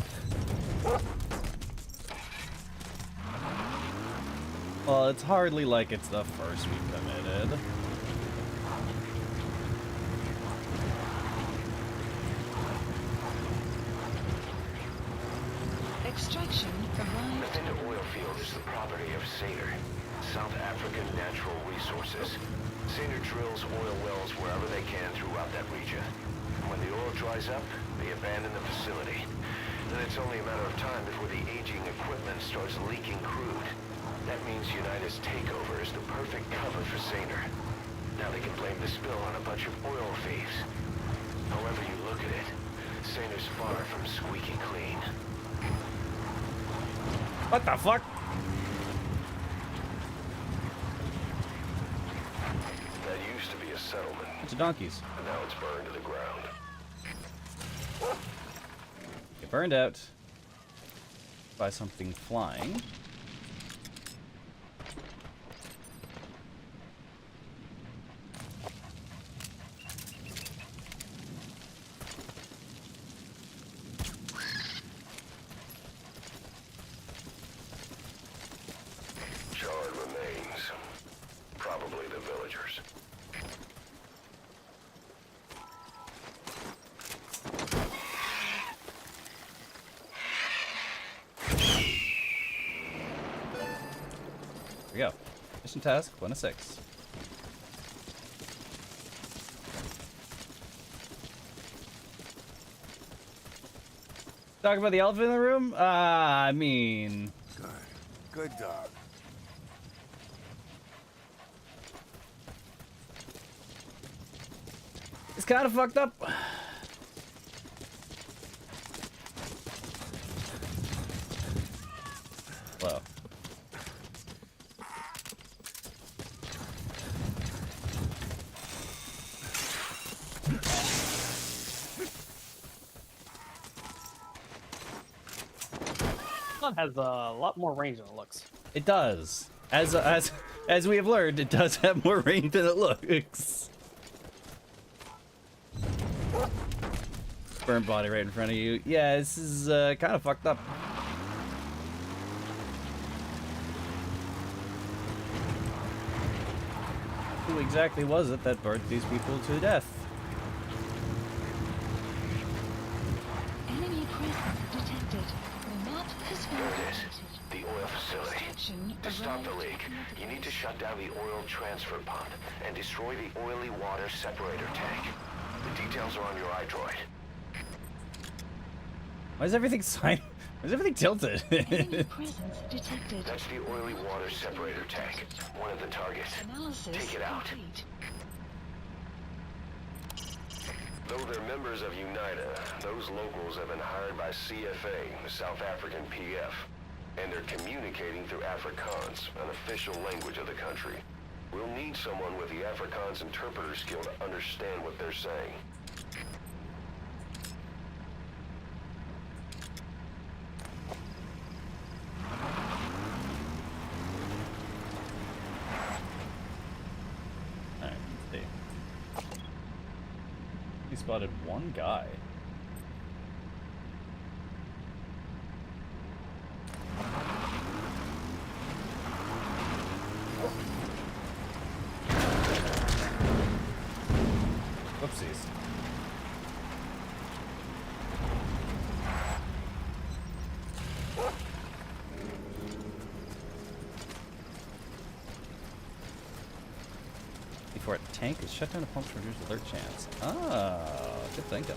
Well, it's hardly like it's the first we committed. Extraction arrived. Matinda oil field is the property of Saner, South African Natural Resources. Saner drills oil wells wherever they can throughout that region. And when the oil dries up, they abandon the facility. Then it's only a matter of time before the aging equipment starts leaking crude. That means United's takeover is the perfect cover for Saner. Now they can blame the spill on a bunch of oil thieves. However you look at it, Saner's far from squeaky clean. What the fuck? That used to be a settlement, Bunch of donkeys. and now it's burned to the ground. Get burned out by something flying. Charred remains. Probably the villagers. Here we go. Mission task 1 of 6. Talk about the elephant in the room? I mean... Good. Good dog. It's kind of fucked up. Whoa. One has a lot more range than it looks. It does. As we have learned, it does have more range than it looks. Burnt body right in front of you. Yeah, this is kind of fucked up. Who exactly was it that burnt these people to death? Enemy presence detected. The map has been There it is. activated. The oil facility. Extraction To stop the arrived. leak, you need to shut down the oil transfer pump and destroy the oily water separator tank. The details are on your iDroid. Why is everything Why is everything tilted? Enemy presence detected. That's the oily water separator tank. One of the targets. Analysis Take it out. complete. Though they're members of UNITA, those locals have been hired by CFA, the South African PF, and they're communicating through Afrikaans, an official language of the country. We'll need someone with the Afrikaans interpreter skill to understand what they're saying. Alright, let's see. We spotted one guy. Whoopsies. Before a tank is shut down the pumps to reduce alert chance. Ah, good thinking.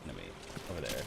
Enemy over there.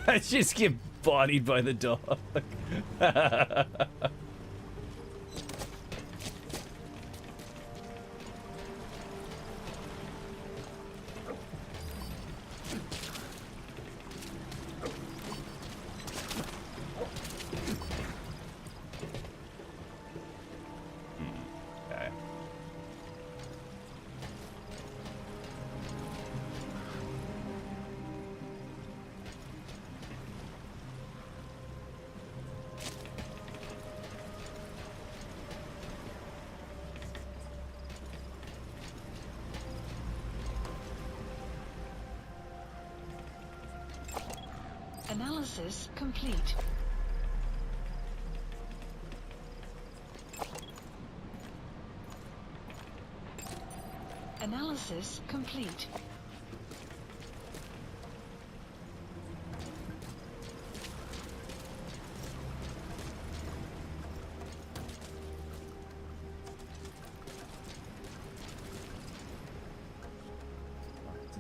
I just get bodied by the dog. Okay. Analysis complete. Analysis complete.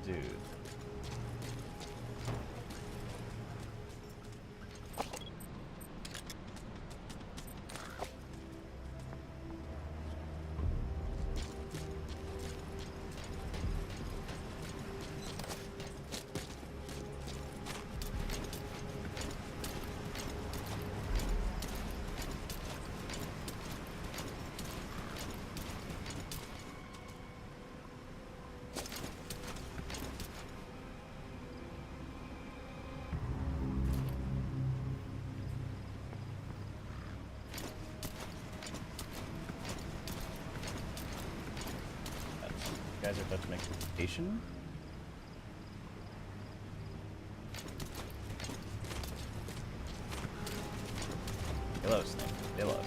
Dude. Guys are about to make a vacation. Hello, Snake. Hello.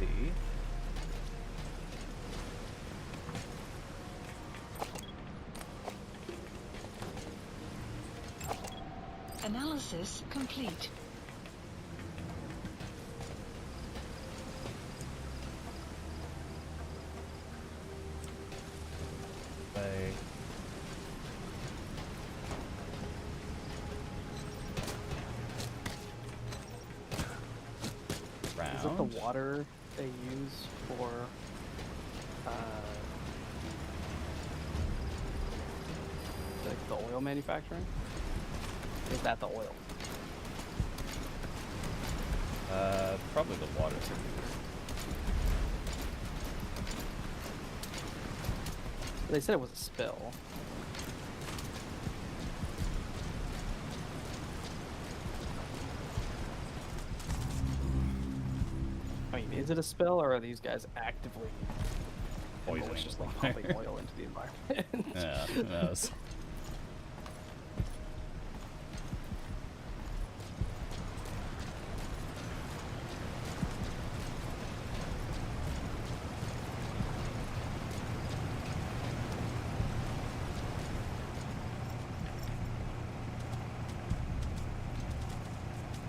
see. Analysis complete. Like, Is it the water they use for the oil manufacturing? Is that the oil? Probably the water. They said it was a spill. I mean, is it a spill, or are these guys actively Poisoning maliciously water. pumping oil into the environment? Yeah, who knows?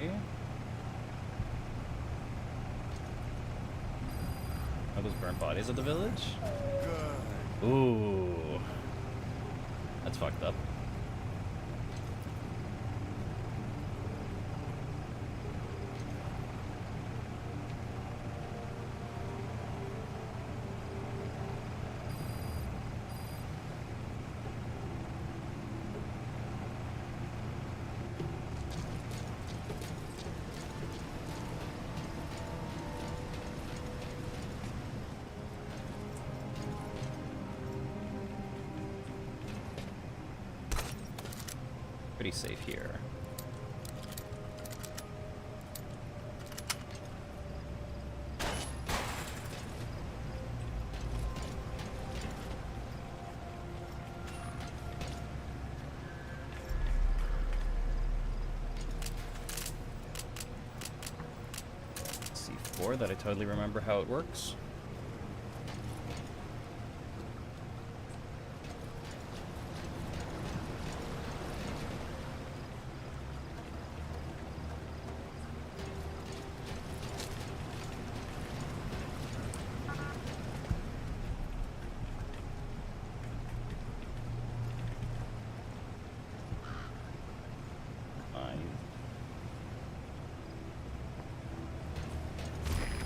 Yeah. Are those burnt bodies at the village? Good. Ooh. That's fucked up. Pretty safe here. C4 that I totally remember how it works.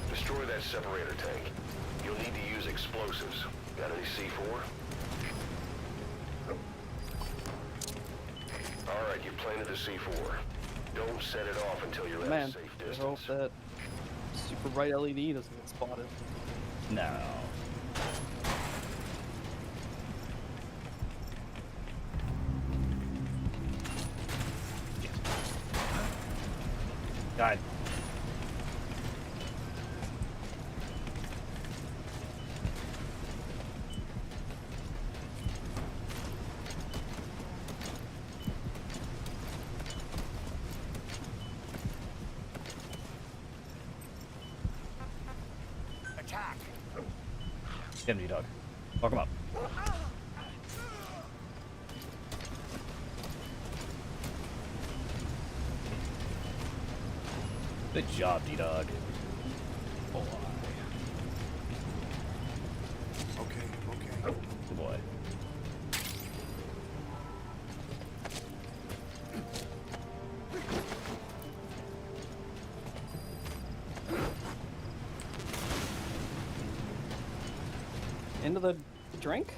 Destroy that separator tank. You'll need to use explosives. Got any C4? Alright, you planted the C4. Don't set it off until you're at a Man, safe I distance. hope that super bright LED doesn't get spotted. No. God. Attack. Get him, dog. Fuck him up. Good job, D-Dog. Okay, okay. Good boy. Into the drink?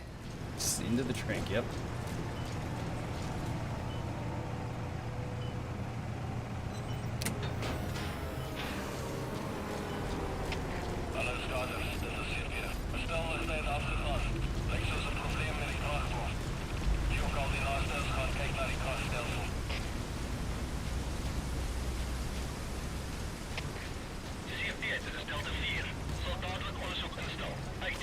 Just into the drink, yep. Alle Starters, das ist hier. Bestellen steht afgepast. Ik zal zijn probleem met die vrachtwagen. Zoek al die naasten, gaan kijken naar die krachtstelsel. CFD, dit is Delta 4. Zal dadelijk onderzoek instellen. Uit.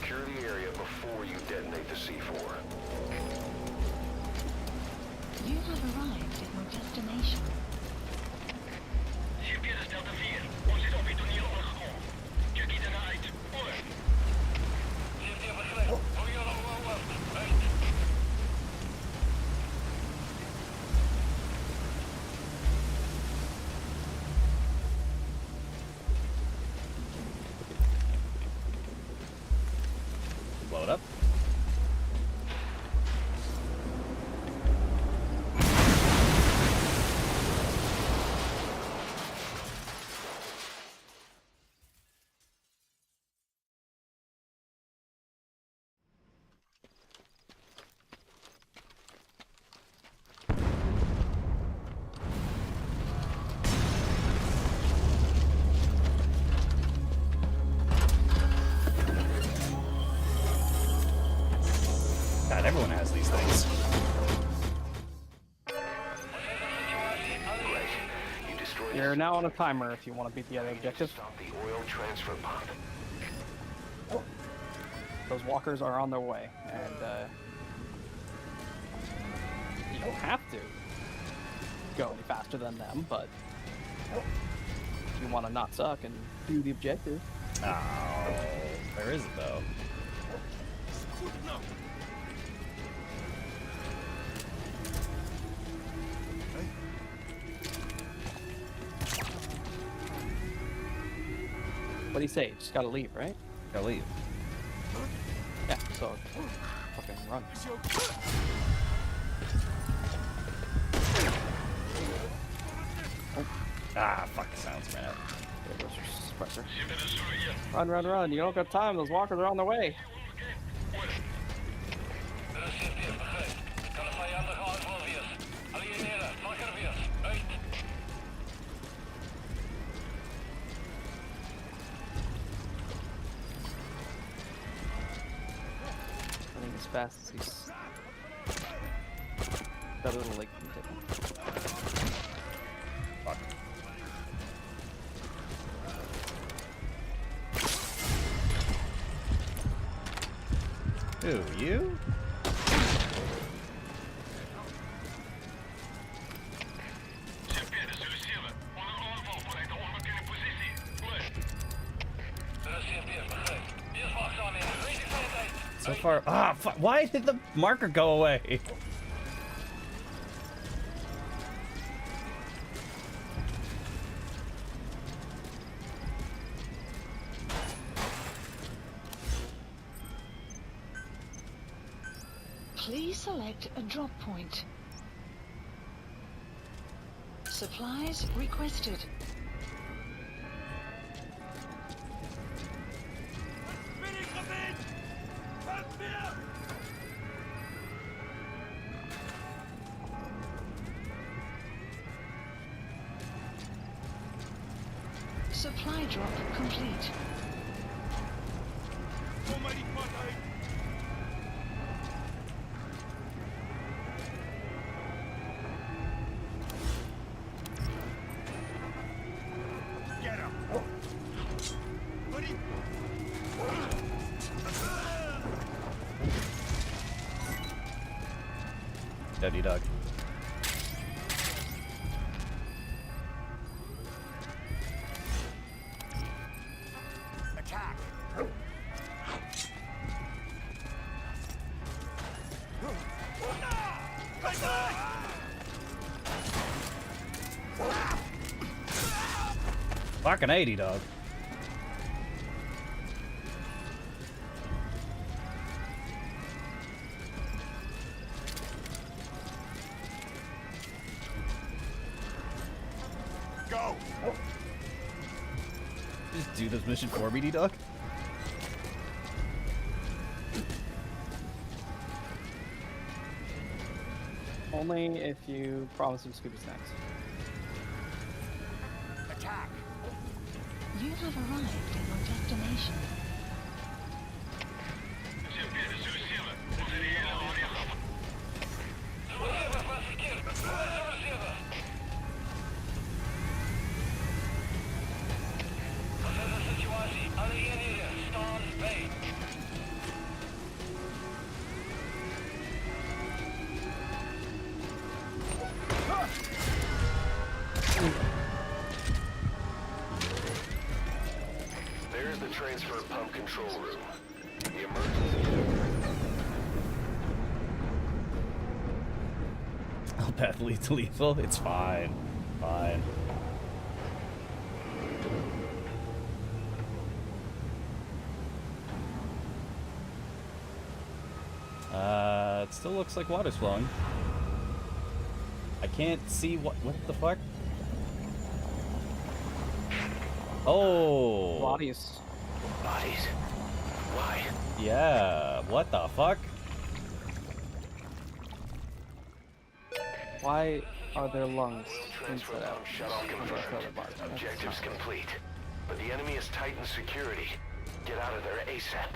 Secure the area before you detonate the C4. You have arrived at your destination. Hier is Delta 4. Ons is op die toneel aangekomen. Chucky eruit. Over. CFD begrijp. Hou je al. Uit. Blow it up. God, everyone has these things. You destroy the You're now on a timer if you want to beat the other objective. Stop the oil transfer pump. Those walkers are on their way, and you don't have to go any faster than them, but if you want to not suck and do the objective. Oh, where is it though? What do you say? Just gotta leave, right? Gotta leave. Yeah, so fucking run. Ah, fuck, the sounds ran out. There goes your suppressor. Run, run, run. You don't got time. Those walkers are on their way. Running as fast as he's got a little like. Fuck. Who, you? So far, ah, fuck, why did the marker go away? Please select a drop point. Supplies requested. Supply drop complete. Get him. Buddy. Dirty dog. Attack. Fucking 80, dog. Go. Just do this mission for me, D-Dog. Only if you promise him Scooby Snacks. Attack. You have arrived at your destination. control room. The emergency... I'll path leads to lethal. It's fine. Fine. It still looks like water's flowing. I can't see what the fuck? Oh. Bodies. Bodies? Why? Yeah. What the fuck? Why are there lungs Transfer inside out? pump shut off confirmed. Objectives complete. But the enemy has tightened security. Get out of there ASAP.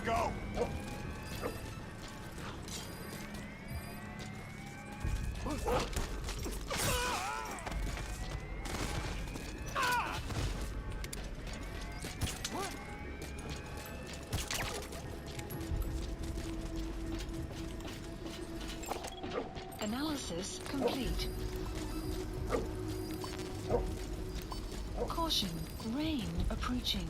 Go! Analysis complete. Caution, rain approaching.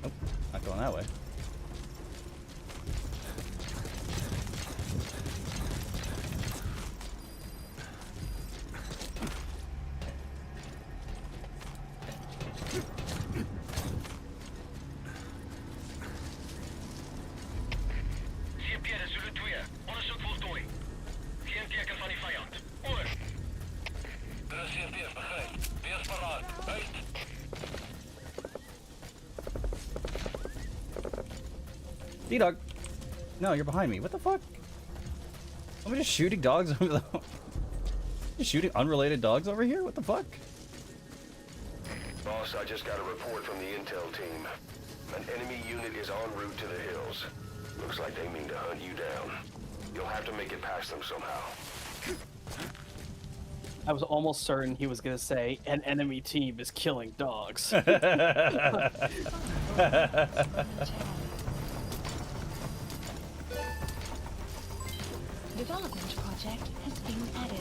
Oh, not going that way. D-Dog. No, you're behind me. What the fuck? Am I just shooting dogs over the... Just shooting unrelated dogs over here? What the fuck? Boss, I just got a report from the intel team. An enemy unit is en route to the hills. Looks like they mean to hunt you down. You'll have to make it past them somehow. I was almost certain he was going to say, an enemy team is killing dogs. Development project has been added.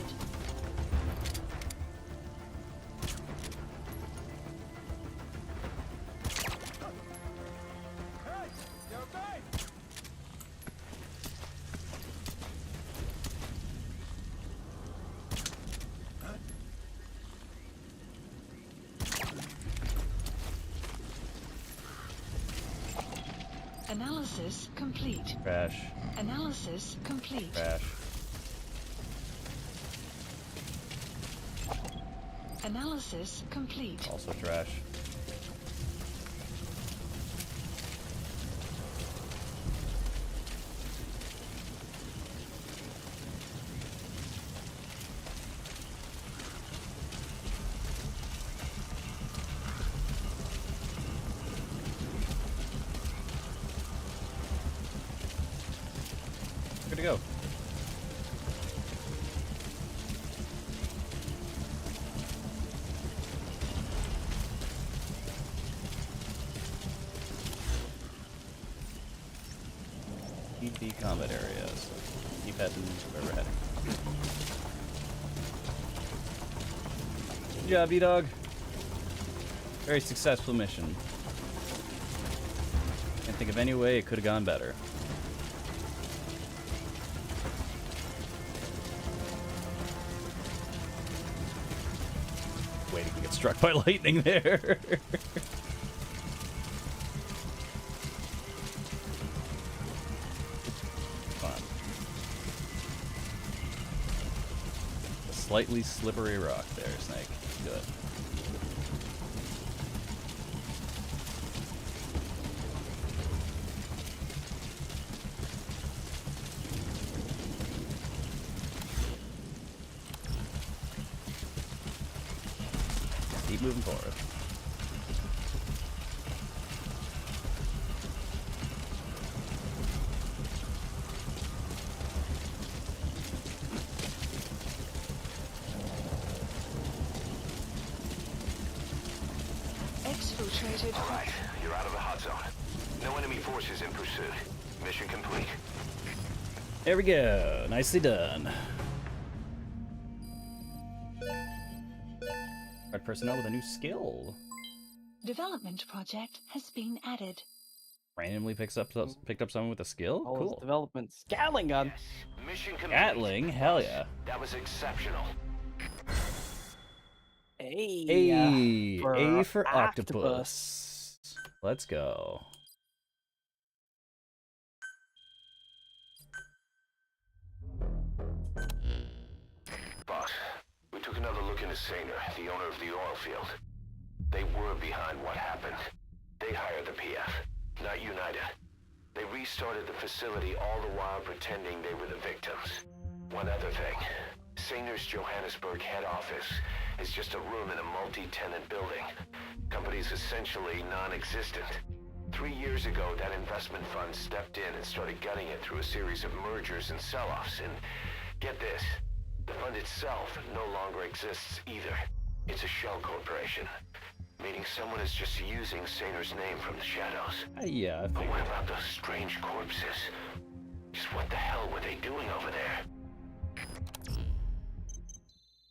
Analysis complete. Crash. Analysis complete. Crash. Analysis complete. Also trash. Good to go. Keep the combat areas. Keep heading where we're heading. Good job, D-Dog. Very successful mission. Can't think of any way it could have gone better. Waiting to get struck by lightning there. Fun. A slightly slippery rock there, Snake. Good. Keep moving forward. Exfiltrated. All right, you're out of the hot zone. No enemy forces in pursuit. Mission complete. There we go. Nicely done. Red personnel with a new skill. Development project has been added. Randomly picked up someone with a skill. All his Cool. developments. Gatling gun. Yes. Mission complete. Gatling. Hell yeah. That was exceptional. Hey. Hey, for A for octopus. octopus. Let's go. Boss, we took another look into Saner, the owner of the oil field. They were behind what happened. They hired the PF, not United. They restarted the facility all the while pretending they were the victims. One other thing. Saner's Johannesburg head office is just a room in a multi-tenant building. Company's essentially non-existent. 3 years ago, that investment fund stepped in and started gutting it through a series of mergers and sell-offs. And get this, the fund itself no longer exists either. It's a shell corporation, meaning someone is just using Saner's name from the shadows. Yeah, I But figured. what about those strange corpses? Just what the hell were they doing over there?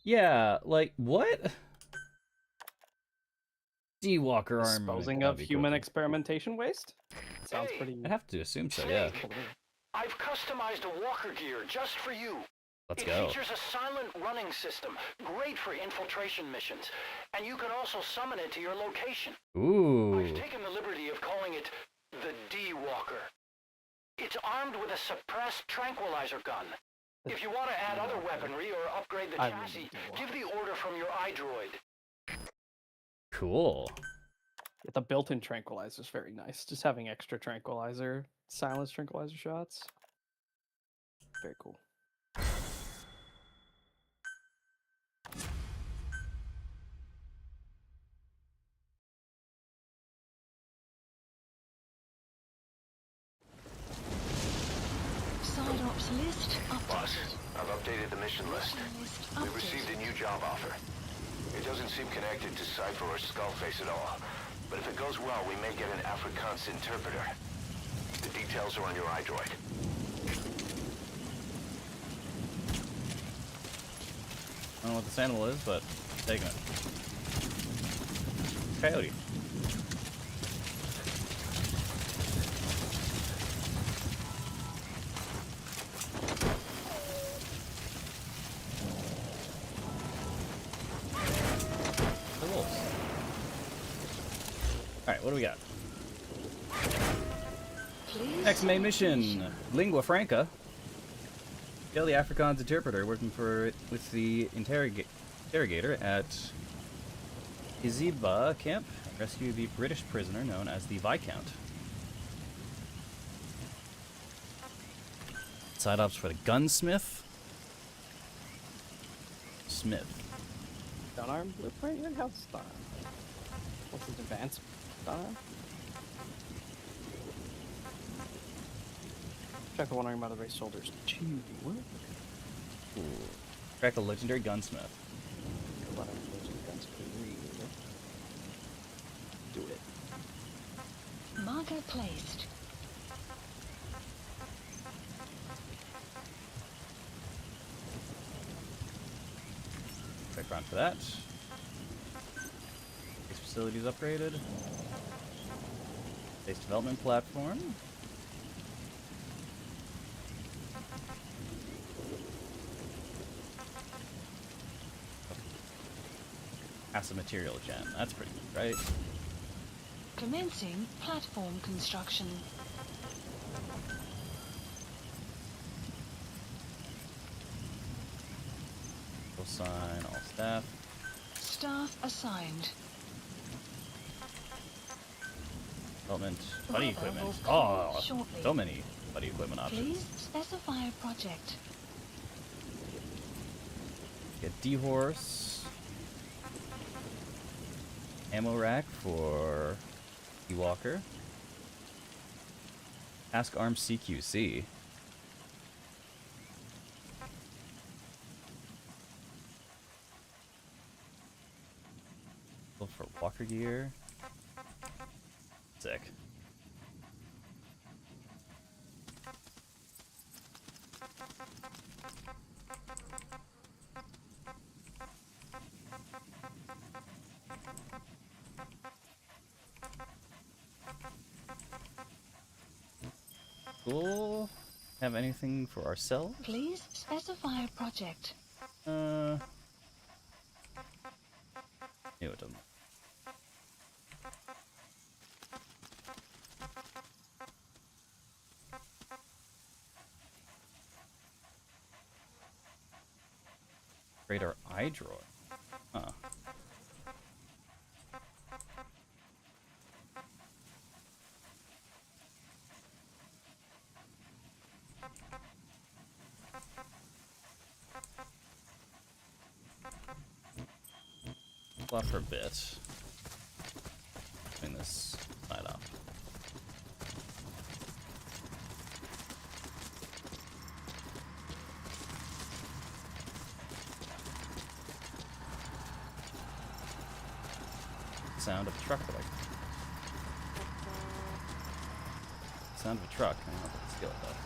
Yeah, like what? D-Walker arm. Disposing of human experimentation waste? Sounds Hey. pretty... I have to assume so. Yeah. I've customized a walker gear just for you. Let's It go. features a silent running system, great for infiltration missions, and you can also summon it to your location. Ooh. I've taken the liberty of calling it the D-Walker. It's armed with a suppressed tranquilizer gun. If you want to add other weaponry or upgrade the I really chassis, do. give the order from your iDroid. Cool. The built-in tranquilizer is very nice. Just having extra tranquilizer, silenced tranquilizer shots. Very cool. Side ops list Boss, updated. I've updated the mission list. List We received a updated. new job offer. It doesn't seem connected to Cypher or Skullface at all. But if it goes well, we may get an Afrikaans interpreter. The details are on your iDroid. I don't know what this animal is, but taking it. Coyote. The wolves. Alright, what do we got? Please Next main mission, Lingua Franca. Kill the Afrikaans interpreter working with the interrogator at Iziba camp and rescue the British prisoner known as the Viscount. Side ops for the gunsmith. Smith. Gun arm blueprint? Your house style. What's his advanced gun arm? Check the one arm out of the race shoulders. Gee, what? Ooh. Track a legendary gunsmith. What are those guns could read? Do it. marker placed. Background for that. Base facilities upgraded. Base development platform. Acid material gen. That's pretty good, right? Commencing platform construction. Full sign, all staff. Staff assigned. Development, buddy Weather equipment. will Oh, come shortly. so many buddy equipment options. Please specify a project. Get D-Horse. Ammo rack for Ewalker. Ask Arms CQC. Look for walker gear. Sick. Cool. Have anything for ourselves? Please specify a project. No, it doesn't. Radar eye droid. Huh. Left for a bit. Clean this side off. Sound of a truck, like. Sound of a truck. I don't know if I can steal it though.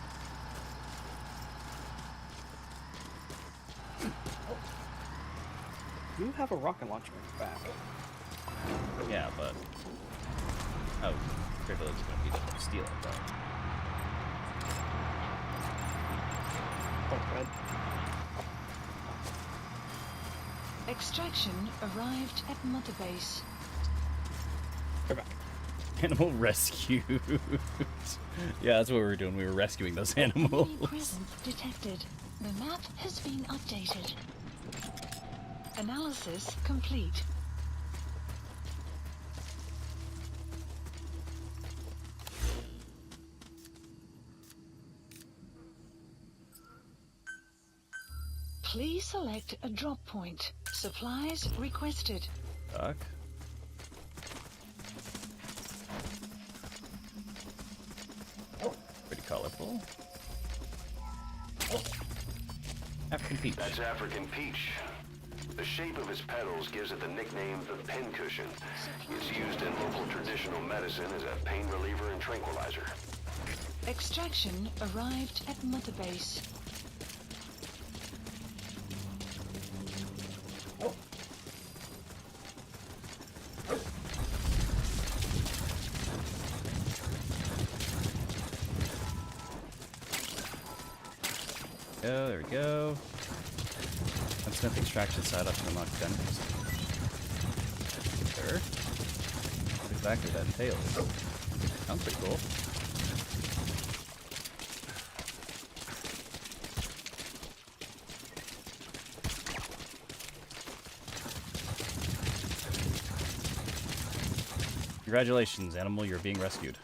You have a rocket launcher in your back. Yeah, but oh, privilege is gonna be to steal it though. Oh, good. Extraction arrived at Mother Base. We're back. Animal rescue. Yeah, that's what we were doing. We were rescuing those animals. Enemy presence detected. The map has been updated. Analysis complete. Please select a drop point. Supplies requested. Duck. Pretty colorful. African peach. That's African peach. The shape of its petals gives it the nickname the pincushion. It's used in local traditional medicine as a pain reliever and tranquilizer. Extraction arrived at Mother Base. Go, there we go. I'm Smith extraction side up to unlock gun. Sure. What exactly that entails. Sounds pretty cool. Congratulations, animal, you're being rescued.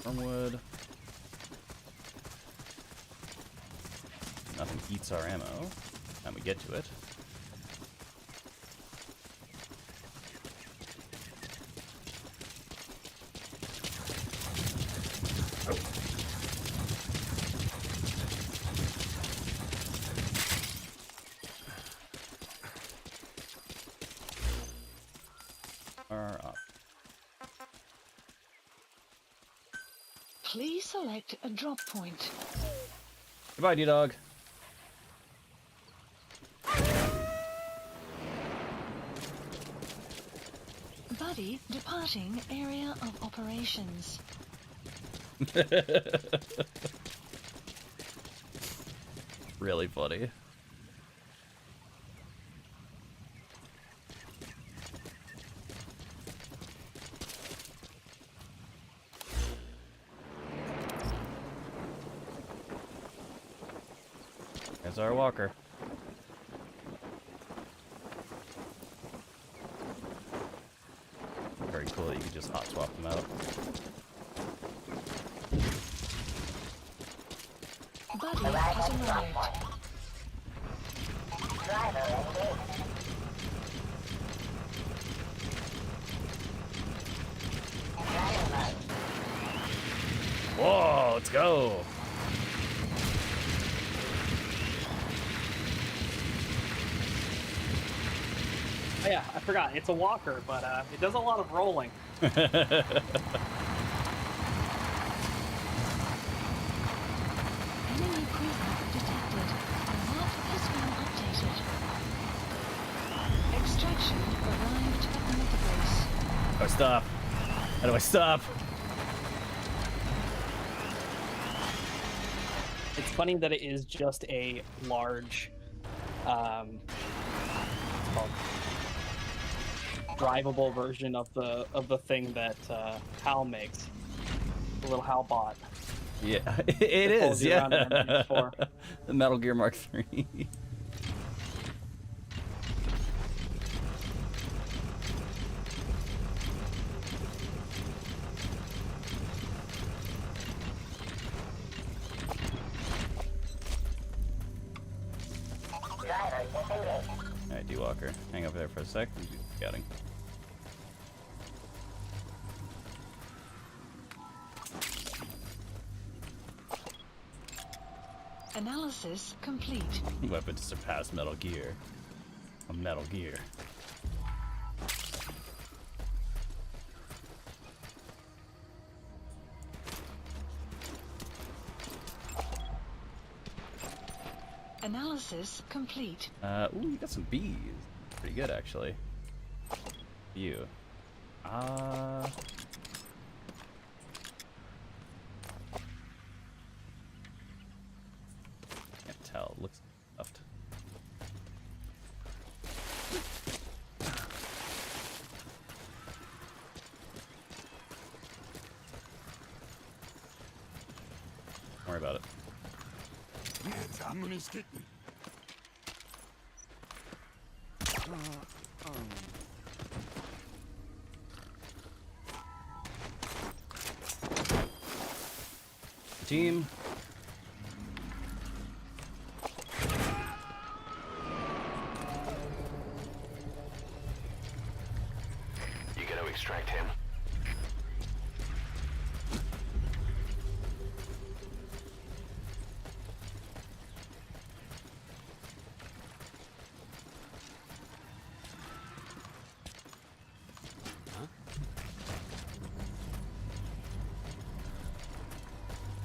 Wormwood. Nothing eats our ammo. Time we get to it. Are up. Please select a drop point. Goodbye, D-Dog. Buddy departing area of operations. Really funny. There's our walker. Very pretty cool that you could just hot swap them out. Buddy has arrived. Whoa, let's go. Oh, yeah, I forgot. It's a walker, but it does a lot of rolling. Enemy presence detected. Map has been updated. Extraction arrived at Metabase. How do I stop? How do I stop? It's funny that it is just a large, what's it called? Drivable version of the thing that Hal makes, the little Hal bot. Yeah, it is. folds you around in Yeah, MH4. the Metal Gear Mark III. Alright, D-Walker, hang over there for a sec. We'll do scouting. Analysis complete. Weapon to surpass Metal Gear. A Metal Gear. Analysis complete. Ooh, you got some bees. Pretty good, actually. You. Can't tell. Looks stuffed. Don't worry about it. Team. You gotta extract him.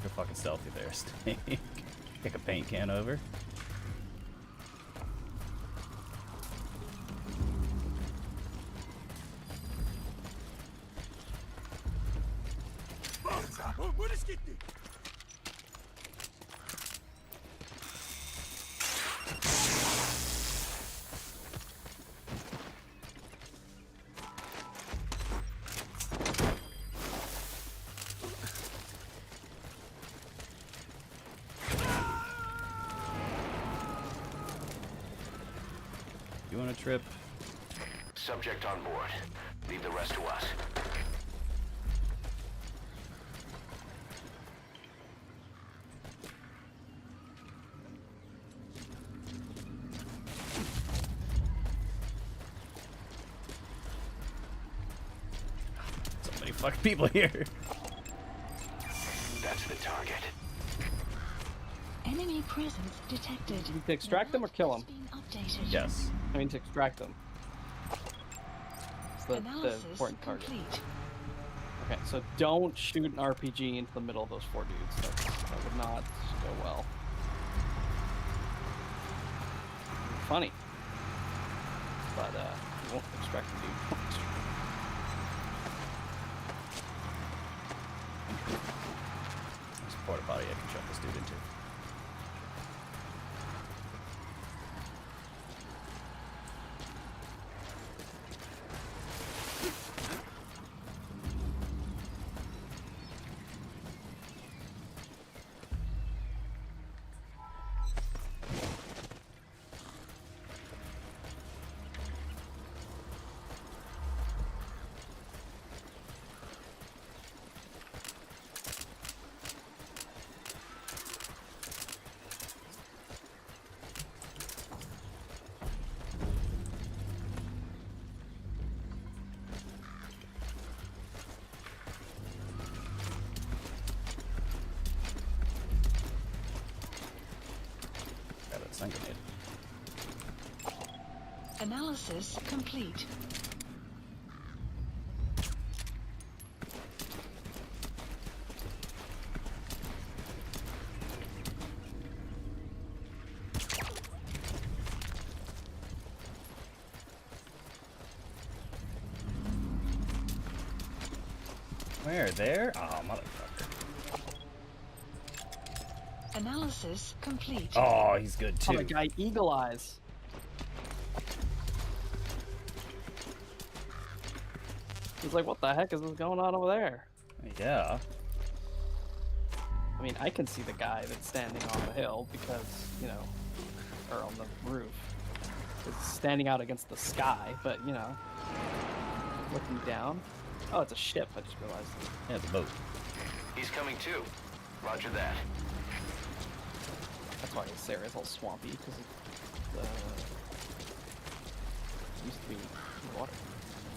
You're fucking stealthy there, Snake. Kick a paint can over. You want a trip? Subject on board. Leave the rest to us. So many fucking people here. That's the target. Enemy presence detected. You can extract them or kill them. Updated. Yes. I mean, to extract them. It's the Analysis important target. complete. Okay, so don't shoot an RPG into the middle of those four dudes. That would not go well. Funny. But, you won't extract the dude. There's a porta potty I can shove this dude into. stun grenade. Analysis complete. Where? There? Oh, motherfucker. Analysis complete. Oh, he's good Oh, too. the guy Eagle Eyes. He's like, what the heck is going on over there? Yeah. I mean, I can see the guy that's standing on the hill because, you know, or on the roof. It's standing out against the sky, but, you know, looking down. Oh, it's a ship, I just realized. Yeah, it's a boat. He's coming too. Roger that. That's why this area is all swampy, because it used to be water.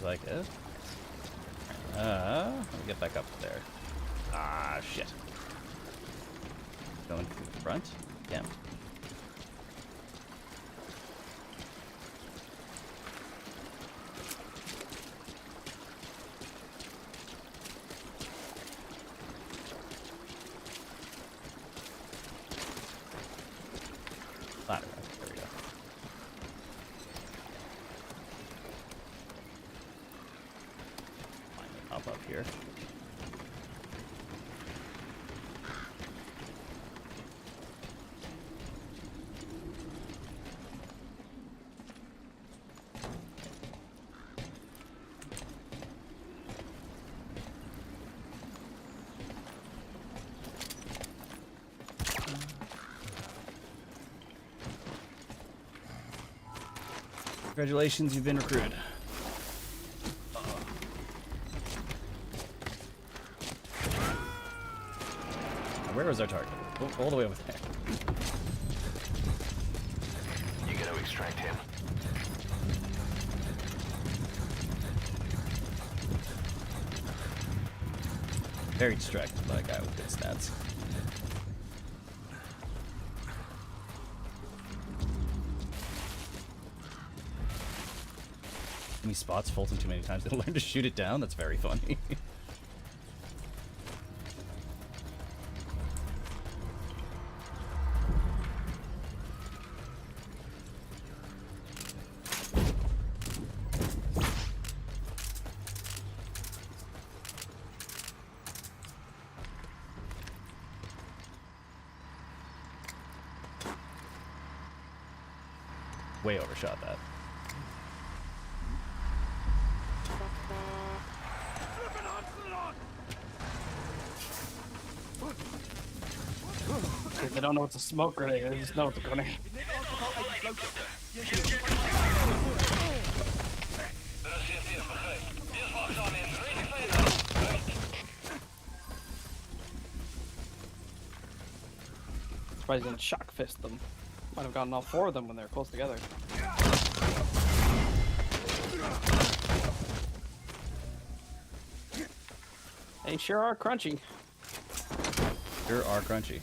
Like it? Let me get back up there. Ah, shit. Going through the front? Yeah. Ladder. There we go. Find it up here. Congratulations, you've been recruited. Where was our target? Oh, all the way over there. You gotta extract him. Very distracted by a guy with good stats. He spots Fulton too many times to learn to shoot it down. That's very funny. Way overshot that. They don't know it's a smoke grenade, they just know it's a grenade. Surprised he didn't shock fist them. Might have gotten all four of them when they were close together. They sure are crunchy. Sure are crunchy.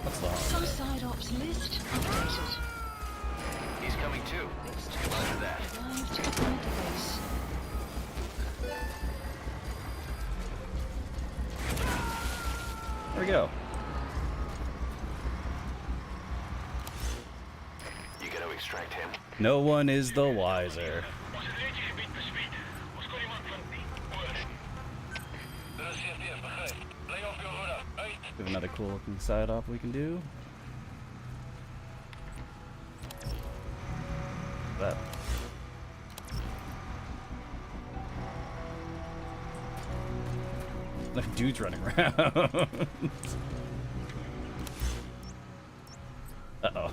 What's the Some side ops list updated. He's coming too. Roger that. Arrived at the database. There we go. You gotta extract him. No one is the wiser. We have another cool looking side op we can do. That. Like dudes running around. Uh-oh.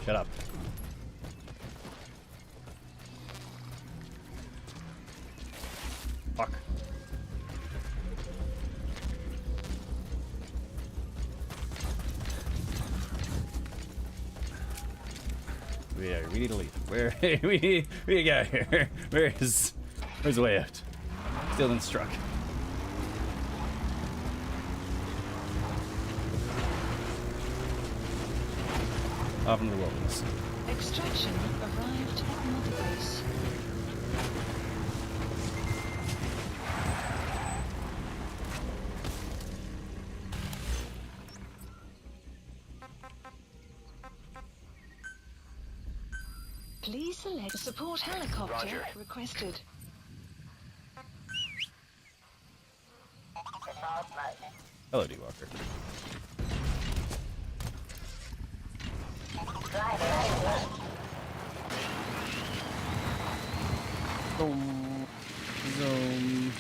Shut up. Fuck. We need to leave. Where we need to get out of here. Where's the way out? Still been struck. Off into the wilderness. Extraction arrived at Mother Base. Please select support helicopter Roger. requested. Hello, D Walker. Boom. Zoom.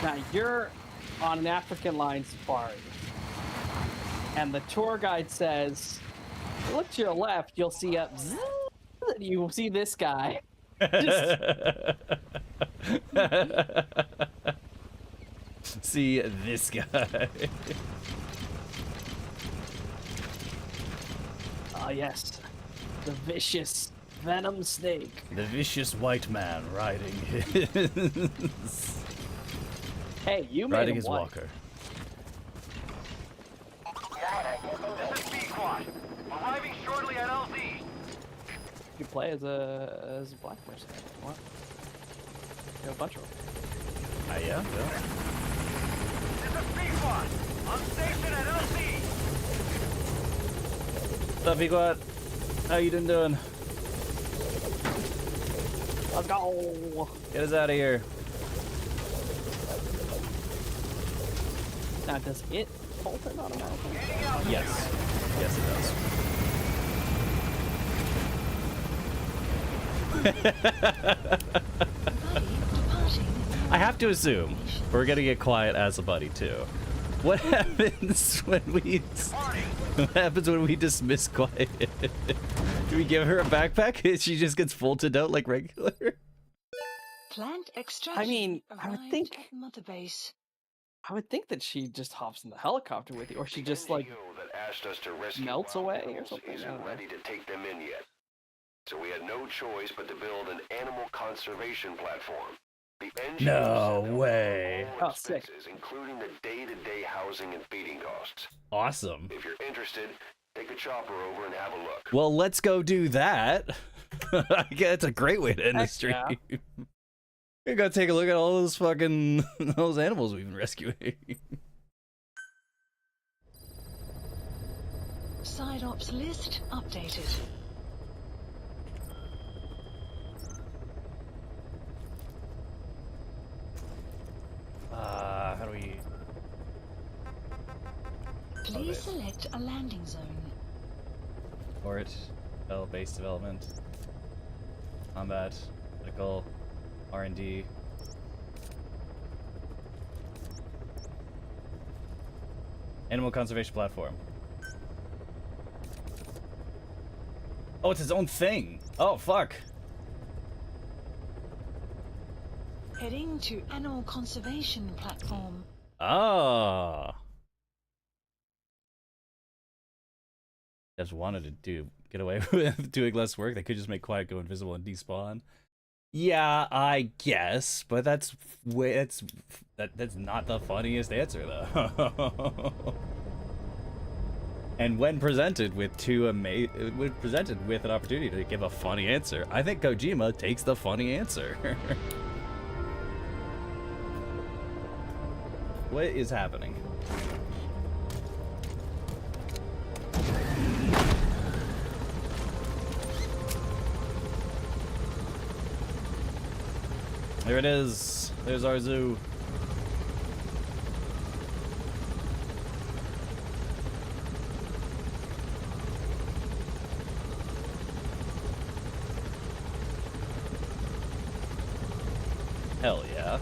Now you're on an African lion safari, and the tour guide says, "Look to your left, you'll see a zzz, and you will see this guy." Just, See this guy. ah, yes, the vicious venom snake. The vicious white man riding his Hey, you made riding him his white. walker. This is B-Squad. Arriving shortly at LZ. You play as a black person. What? You have a bunch of them. Yeah. This is B-Squad. On station at LZ. What's up, Pequot? How you doing? Let's go. Get us out of here. Now, does it bolt it automatically? Yes. Yes, it does. Buddy departing. I have to assume we're gonna get quiet as a buddy too. What happens when we dismiss quiet? Do we give her a backpack? She just gets folded out like regular. Plant extraction. I mean, I would arrived think- at Mother Base. I would think that she just hops in the helicopter with you, or she just like NGO that asked us to rescue melts wild away or animals something, I isn't don't know. ready to take them in yet. So we had no choice but to build an animal conservation platform. The NGO No said they'll way. cover all Oh, sick. expenses, including the day-to-day housing and feeding costs. Awesome. If you're interested, take a chopper over and have a look. Well, let's go do that. I guess it's a great way to end the Heck stream. yeah. We gotta take a look at all those fucking those animals we've been rescuing. Side ops list updated. How do we? Please select a landing zone. Port, base development, combat, medical, R&D. Animal conservation platform. Oh, it's its own thing. Oh, fuck. Heading to animal conservation platform. Ah. Just wanted to get away with doing less work. They could just make Quiet go invisible and despawn. Yeah, I guess, but that's not the funniest answer though. And when presented with presented with an opportunity to give a funny answer, I think Kojima takes the funny answer. What is happening? There it is. There's our zoo. Hell yeah.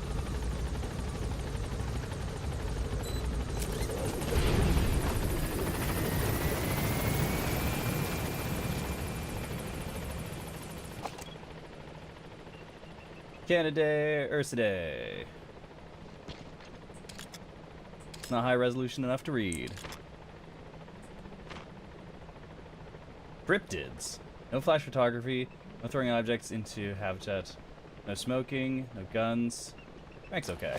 Canada, Ursidae. Not high resolution enough to read. Cryptids. No flash photography. No throwing objects into habitat. No smoking. No guns. Frank's okay.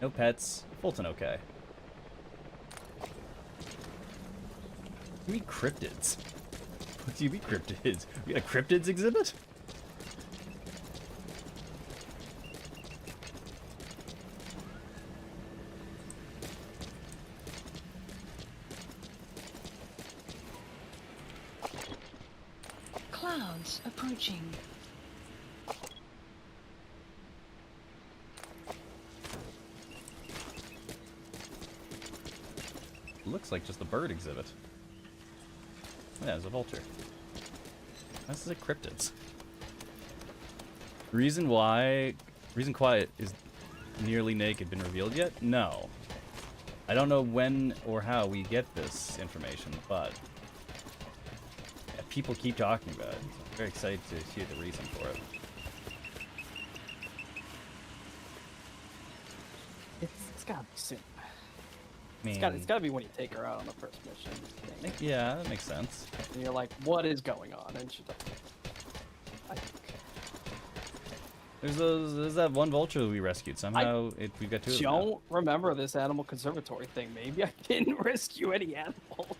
No pets. Fulton okay. What do you mean cryptids? What do you mean cryptids? We got a cryptids exhibit? Clouds approaching. Looks like just a bird exhibit. Yeah, there's a vulture. This is a cryptids. Reason Quiet is nearly naked been revealed yet? No. I don't know when or how we get this information, but yeah, people keep talking about it. So I'm very excited to hear the reason for it. It's gotta be soon. I mean, It's gotta be when you take her out on the first mission. I think. yeah, that makes sense. And you're like, what is going on? And she's like, I think. There's that one vulture we rescued. Somehow we got two of them now. Don't remember this animal conservatory thing. Maybe I didn't rescue any animals.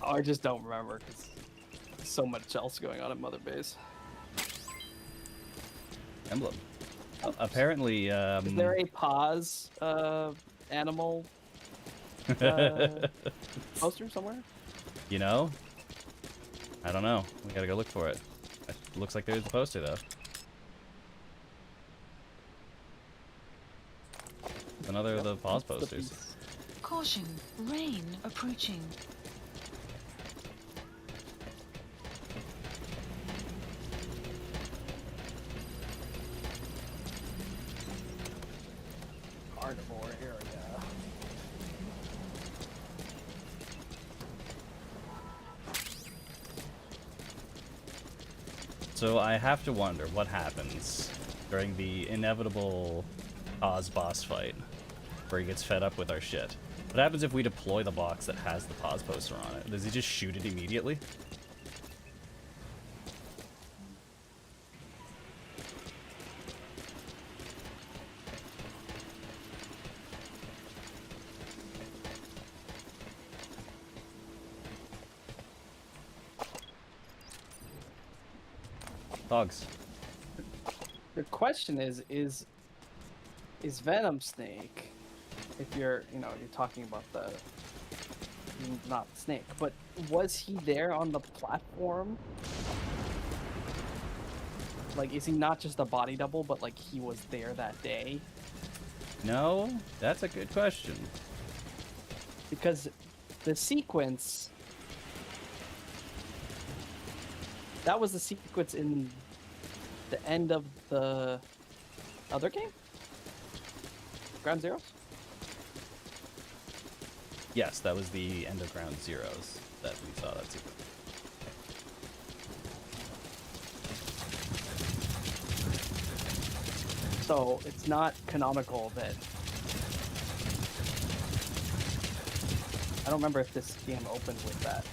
Oh, I just don't remember because there's so much else going on at Mother Base. Emblem. Apparently, Is there a pause animal poster somewhere? you know, I don't know. We gotta go look for it. It looks like there's a poster though. Another of the pause posters. Caution, rain approaching. Carnivore area. So I have to wonder what happens during the inevitable Oz boss fight, where he gets fed up with our shit. What happens if we deploy the box that has the pause poster on it? Does he just shoot it immediately? Dogs. The question is Venom Snake, if you're talking about the, not Snake, but was he there on the platform? Like, is he not just a body double, but like he was there that day? No, that's a good question. Because the sequence, that was the sequence in the end of the other game? Ground Zeroes? Yes, that was the end of Ground Zeroes that we saw that sequence. So it's not canonical that... I don't remember if this game opened with that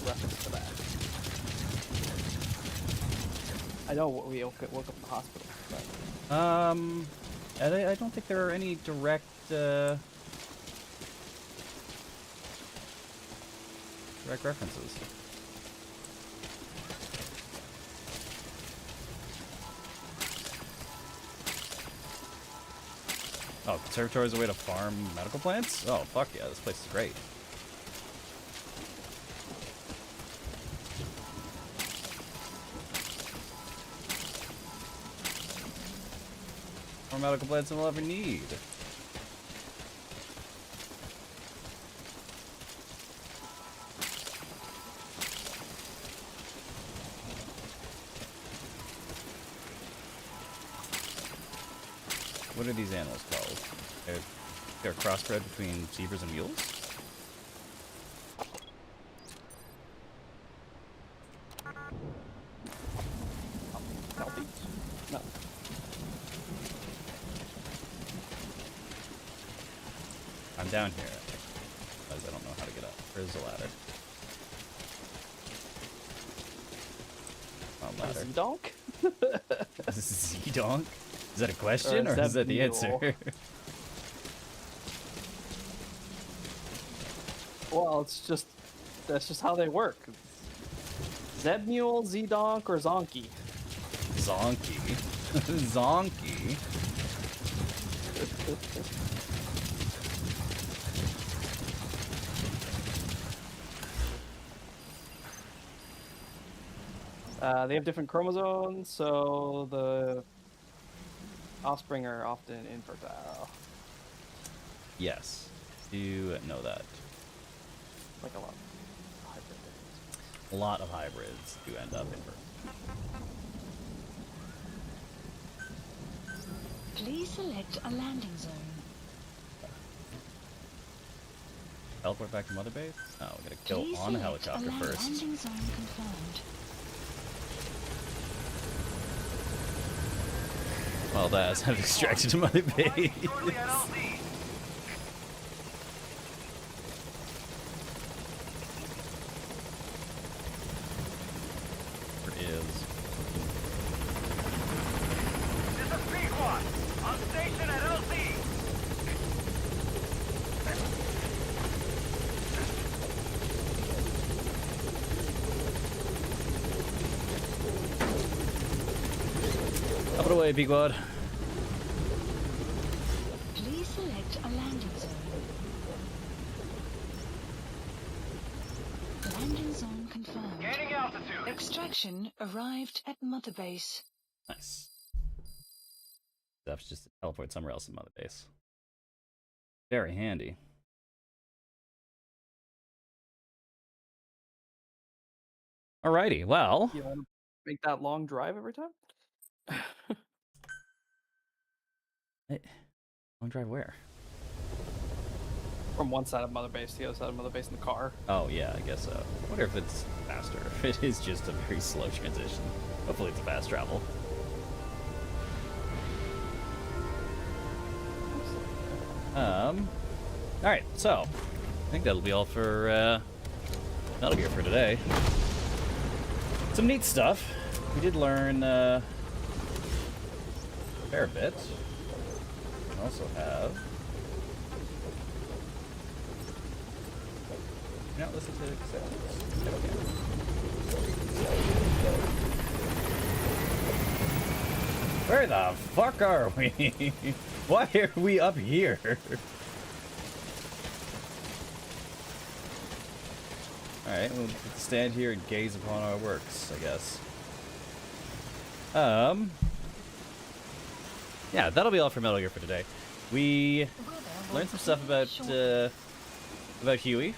reference to that. I know we woke up in the hospital, but... I don't think there are any direct, direct references. Oh, conservatory is a way to farm medical plants? Oh, fuck yeah, this place is great. More medical plants than we'll ever need. What are these animals called? They're a crossbred between zebras and mules? Kelpies? No. I'm down here. Because I don't know how to get up. Where's the ladder? Oh, ladder. Donk? Z-donk? Is that a question, or is that the answer? Well, that's just how they work. Zeb Mule, Z-Donk, or Zonky? Zonky. Zonky. They have different chromosomes, so the offspring are often infertile. Yes. You know that. Like a lot of hybrid things. A lot of hybrids do end up infertile. Please select a landing zone. Teleport back to Mother Base? Oh, we gotta kill Please on the select helicopter a first. landing zone confirmed. Well, that's have extracted to Mother Base. Shortly at LZ. There is. This is Pequod. On station at LZ. Up and away, Pequod. Please select a landing zone. Landing zone confirmed. Gaining altitude. Extraction arrived at Mother Base. Nice. That's just to teleport somewhere else in Mother Base. Very handy. Alrighty, well. You want to make that long drive every time? Long drive where? From one side of Mother Base to the other side of Mother Base in the car. Oh, yeah, I guess so. I wonder if it's faster. If it is just a very slow transition. Hopefully it's fast travel. Alright, so I think that'll be all for Metal Gear for today. Some neat stuff. We did learn a fair bit. We also have. You not listen to cassettes? Where the fuck are we? Why are we up here? Alright, we'll stand here and gaze upon our works, I guess. Yeah, that'll be all for Metal Gear for today. We learned some stuff about Huey.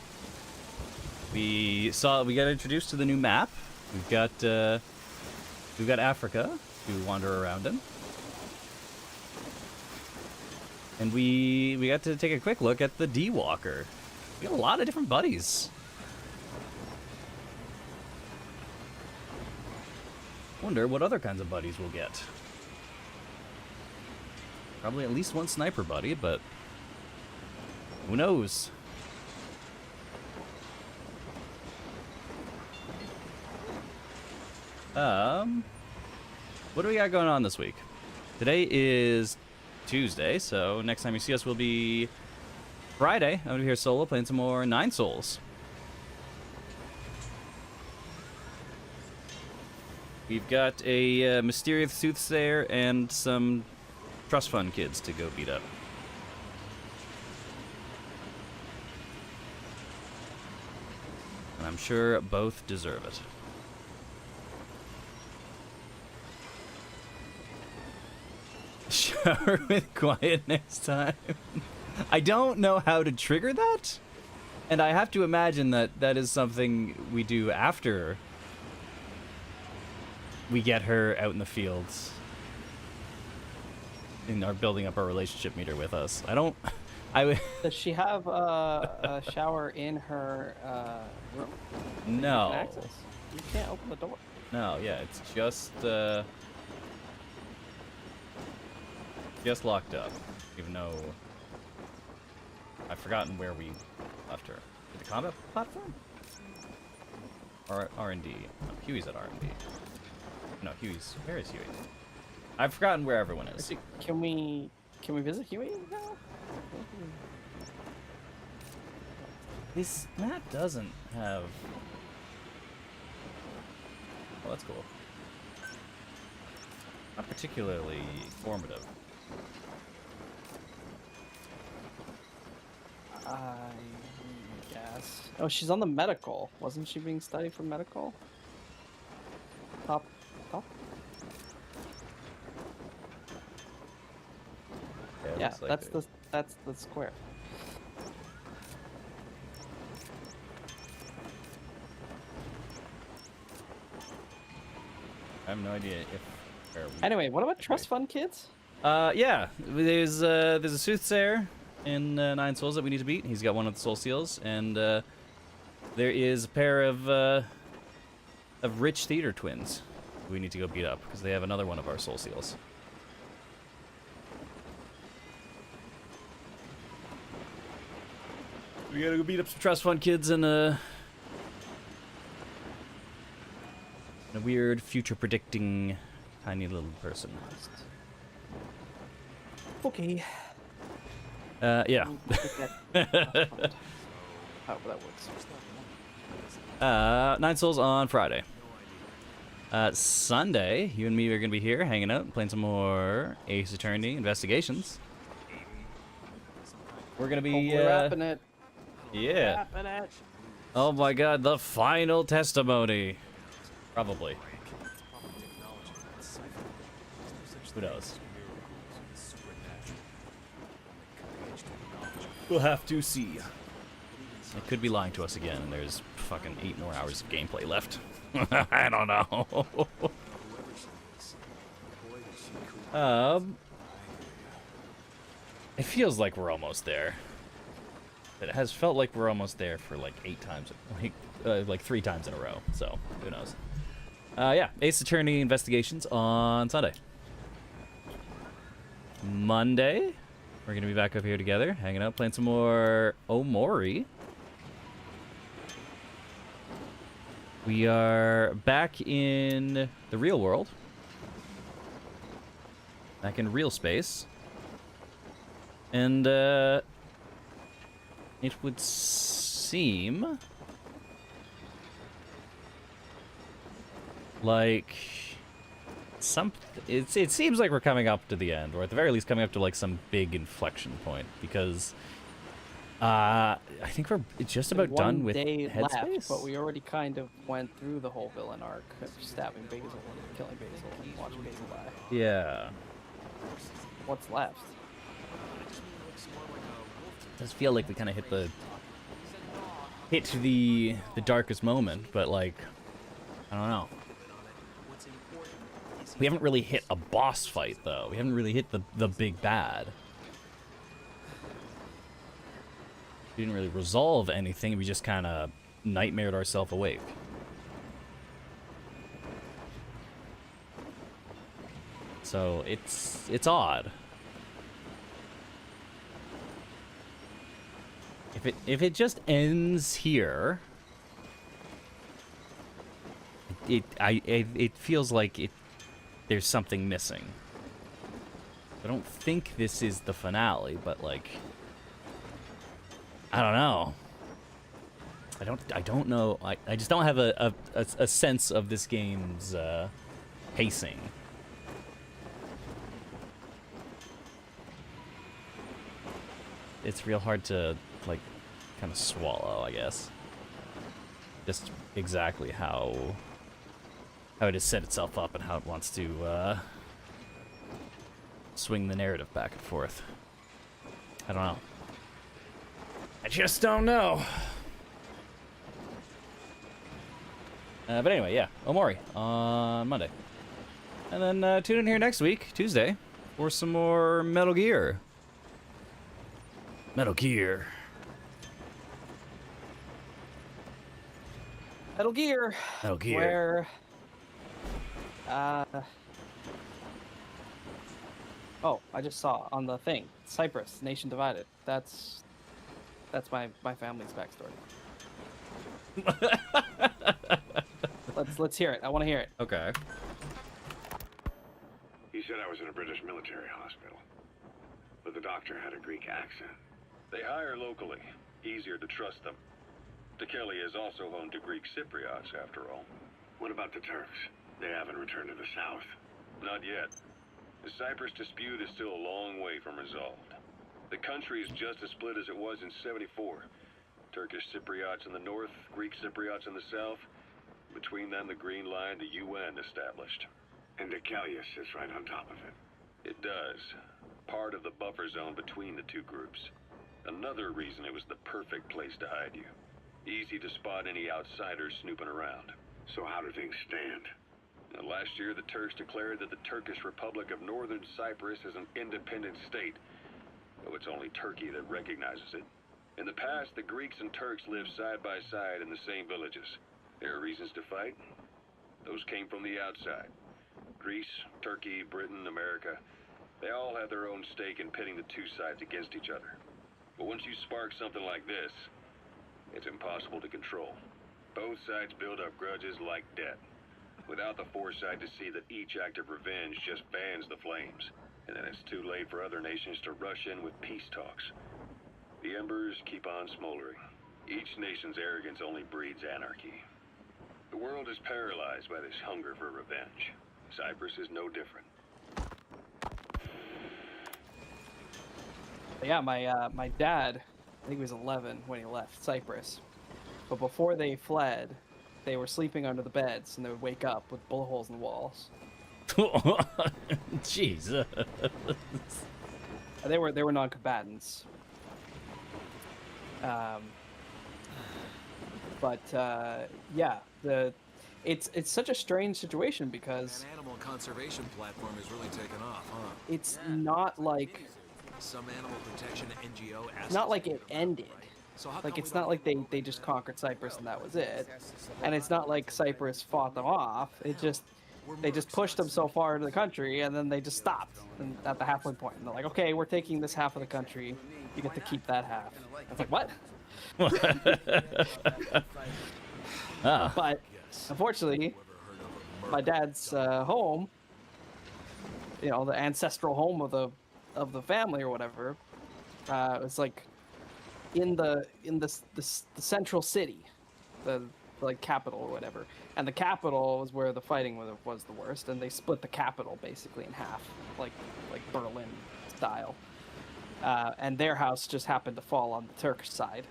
We got introduced to the new map. We've got Africa to wander around in. And we got to take a quick look at the D-Walker. We got a lot of different buddies. Wonder what other kinds of buddies we'll get. Probably at least one sniper buddy, but who knows? What do we got going on this week? Today is Tuesday, so next time you see us will be Friday. I'm gonna be here solo playing some more Nine Souls. We've got a mysterious soothsayer and some trust fund kids to go beat up. And I'm sure both deserve it. Shower with quiet next time. I don't know how to trigger that, and I have to imagine that that is something we do after we get her out in the fields. and are building up our relationship meter with us. I don't. I would. Does she have a shower in her room? No. Access. You can't open the door. No. Yeah. It's just locked up. Even though I've forgotten where we left her. At the combat platform. Or R&D. No, Huey's at R&D. No, Huey's. Where is Huey? I've forgotten where everyone is. Actually, can we visit Huey now? This map doesn't have. Oh, that's cool. Not particularly formative. I guess. Oh, she's on the medical. Wasn't she being studied for medical? Top. it Yeah, looks like it. that's the square. I have no idea if. Where we... Anyway, what about trust fund kids? Yeah. There's a soothsayer in Nine Souls that we need to beat. He's got one of the soul seals, and there is a pair of rich theater twins who we need to go beat up because they have another one of our soul seals. We gotta go beat up some trust fund kids and a weird future predicting tiny little person. Okay. Yeah. However that works. 9 Souls on Friday. Sunday, you and me are gonna be here hanging out, playing some more Ace Attorney Investigations. We're gonna be wrapping it. yeah. Wrapping it. Oh my God, the final testimony. Probably. Who knows? We'll have to see. It could be lying to us again, and there's fucking 8 more hours of gameplay left. I don't know. It feels like we're almost there. It has felt like we're almost there for like 8 times, like 3 times in a row. So who knows? Yeah, Ace Attorney Investigations on Sunday. Monday, we're gonna be back up here together, hanging out, playing some more Omori. We are back in the real world. Back in real space. And, it would seem like it seems like we're coming up to the end, or at the very least coming up to like some big inflection point, because I think we're just about done with Headspace. Left, but we already kind of went through the whole villain arc of stabbing Basil and killing Basil and watching Basil die. Yeah. What's left? It does feel like we kind of hit the darkest moment, but like, I don't know. We haven't really hit a boss fight though. We haven't really hit the big bad. We didn't really resolve anything. We just kind of nightmared ourselves awake. So it's odd. If it just ends here, it feels like there's something missing. I don't think this is the finale, but like, I don't know. I don't know. I just don't have a sense of this game's pacing. It's real hard to like kind of swallow, I guess. Just exactly how it has set itself up and how it wants to swing the narrative back and forth. I don't know. I just don't know. But anyway, yeah, Omori on Monday. And then tune in here next week, Tuesday, Or some more Metal Gear. Metal Gear. Metal Gear. Metal Gear. Where oh, I just saw on the thing. Cyprus, nation divided. That's my family's backstory. Let's hear it. I want to hear it. Okay. He said I was in a British military hospital, but the doctor had a Greek accent. They hire locally. Easier to trust them. Tekeli is also home to Greek Cypriots, after all. What about the Turks? They haven't returned to the south. Not yet. The Cyprus dispute is still a long way from resolved. The country is just as split as it was in '74. Turkish Cypriots in the north, Greek Cypriots in the south. Between them, the Green Line, the UN established. And Deucalion sits right on top of it. It does. Part of the buffer zone between the two groups. Another reason it was the perfect place to hide you. Easy to spot any outsiders snooping around. So how do things stand? Now, last year, the Turks declared that the Turkish Republic of Northern Cyprus is an independent state, though it's only Turkey that recognizes it. In the past, the Greeks and Turks lived side by side in the same villages. There are reasons to fight. Those came from the outside. Greece, Turkey, Britain, America, they all have their own stake in pitting the two sides against each other. But once you spark something like this, it's impossible to control. Both sides build up grudges like debt, without the foresight to see that each act of revenge just fans the flames. And then it's too late for other nations to rush in with peace talks. The embers keep on smoldering. Each nation's arrogance only breeds anarchy. The world is paralyzed by this hunger for revenge. Cyprus is no different. Yeah, my dad, I think he was 11 when he left Cyprus. But before they fled, they were sleeping under the beds, and they would wake up with bullet holes in the walls. Jesus. They were non-combatants. Yeah, it's such a strange situation because An animal conservation platform has really taken off, huh? it's not like Some animal protection NGO asked not us like to it get around. ended. So how Like come it's we not don't like get they just conquered Cyprus and that was it. And it's not like Cyprus fought them off. They just pushed them so far into the country and then they just stopped and at the halfway point. And they're like, okay, we're taking this half of the country. You get to keep that half. I was like, what? Oh. But unfortunately, my dad's home, you know, the ancestral home of the family or whatever, was like in the central city, the like capital or whatever. And the capital was where the fighting was the worst, and they split the capital basically in half, like Berlin style. And their house just happened to fall on the Turkish side.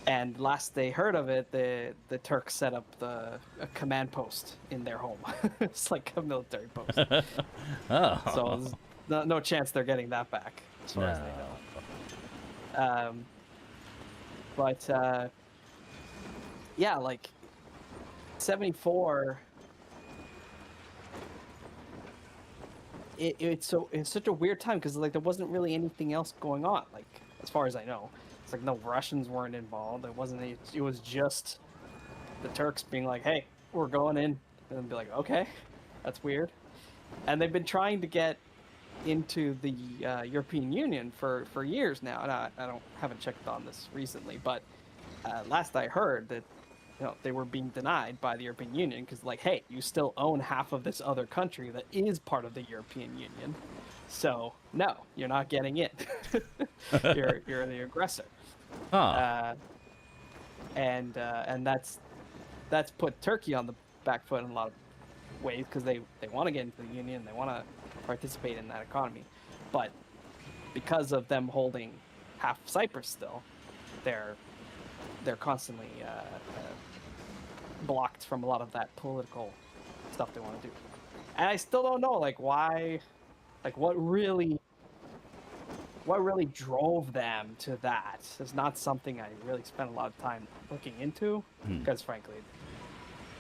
And last they heard of it, the Turks set up a command post in their home. It's like a military post. Oh. So there's no chance they're getting that back, as far as they know. Yeah, like 74. It's such a weird time because like there wasn't really anything else going on. Like as far as I know, it's like no Russians weren't involved. It was just the Turks being like, "Hey, we're going in," and then be like, "Okay, that's weird." And they've been trying to get into the European Union for years now, and I haven't checked on this recently, but last I heard that they were being denied by the European Union because like, hey, you still own half of this other country that is part of the European Union, so no, you're not getting in. you're the aggressor. Huh. And that's put Turkey on the back foot in a lot of ways because they want to get into the union, they want to participate in that economy, but because of them holding half Cyprus still, they're constantly blocked from a lot of that political stuff they want to do. And I still don't know like why, like what really drove them to that. It's not something I really spent a lot of time looking into because frankly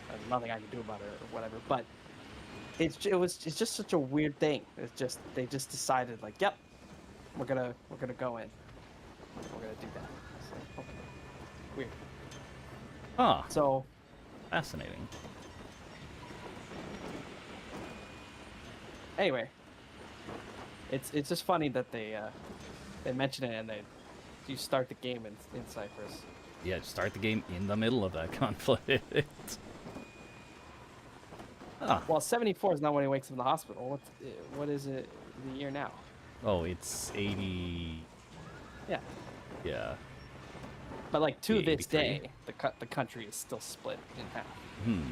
there's nothing I can do about it or whatever. But it's just such a weird thing. It's just they just decided like, yep, we're gonna go in. We're gonna do that. It's like, okay. Weird. Huh. So Fascinating. anyway, it's just funny that they mention it and you start the game in Cyprus. Yeah, start the game in the middle of that conflict. Huh. Well, 74 is not when he wakes up in the hospital. What is it? The year now? Oh, it's 80. Yeah. Yeah. But like to Yeah, this 83. day, the country is still split in half. Hmm.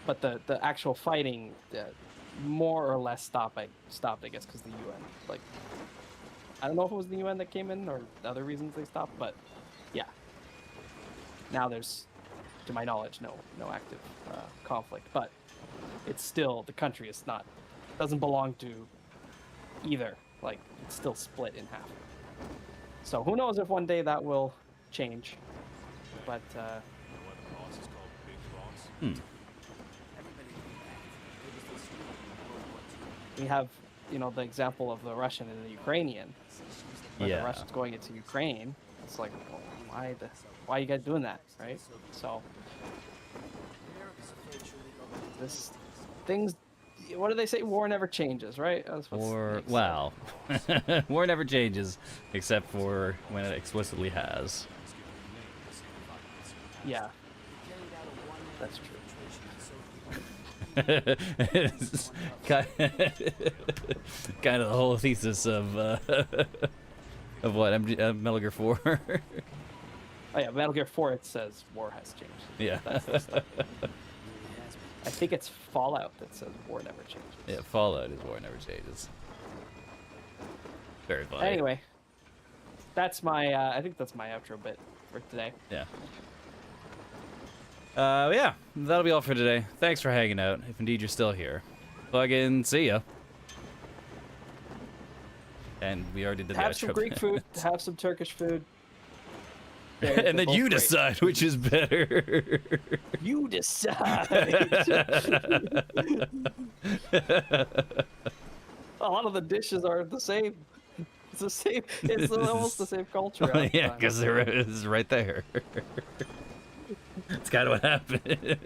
But the actual fighting, more or less stopped. I guess, because the UN. Like, I don't know if it was the UN that came in or other reasons they stopped, but yeah. Now there's, to my knowledge, no active conflict. But it's still, the country is not, doesn't belong to either. Like, it's still split in half. So who knows if one day that will change. But Hmm. we have, the example of the Russian and the Ukrainian. Where Yeah. the Russians going into Ukraine. It's like, well, why are you guys doing that, right? So this things. What do they say? War never changes, right? That's what's Or, makes well, war never changes, except for when it explicitly has. Yeah, that's true. It's kind of the whole thesis of what Metal Gear 4. Oh yeah, Metal Gear 4. It says war has changed. Yeah. That's the stuff. I think it's Fallout that says war never changes. Yeah, Fallout is war never changes. Very funny. Anyway, that's my. I think that's my outro bit for today. Yeah. Yeah, that'll be all for today. Thanks for hanging out, if indeed you're still here. Plug in, see ya. And we already did Have the some outro. Greek food. Have some Turkish food. They're And then both you great. decide which is better. You decide. A lot of the dishes are the same. It's the same. It's almost the same culture. half the Yeah, time. because there is right there. It's kind of what happened.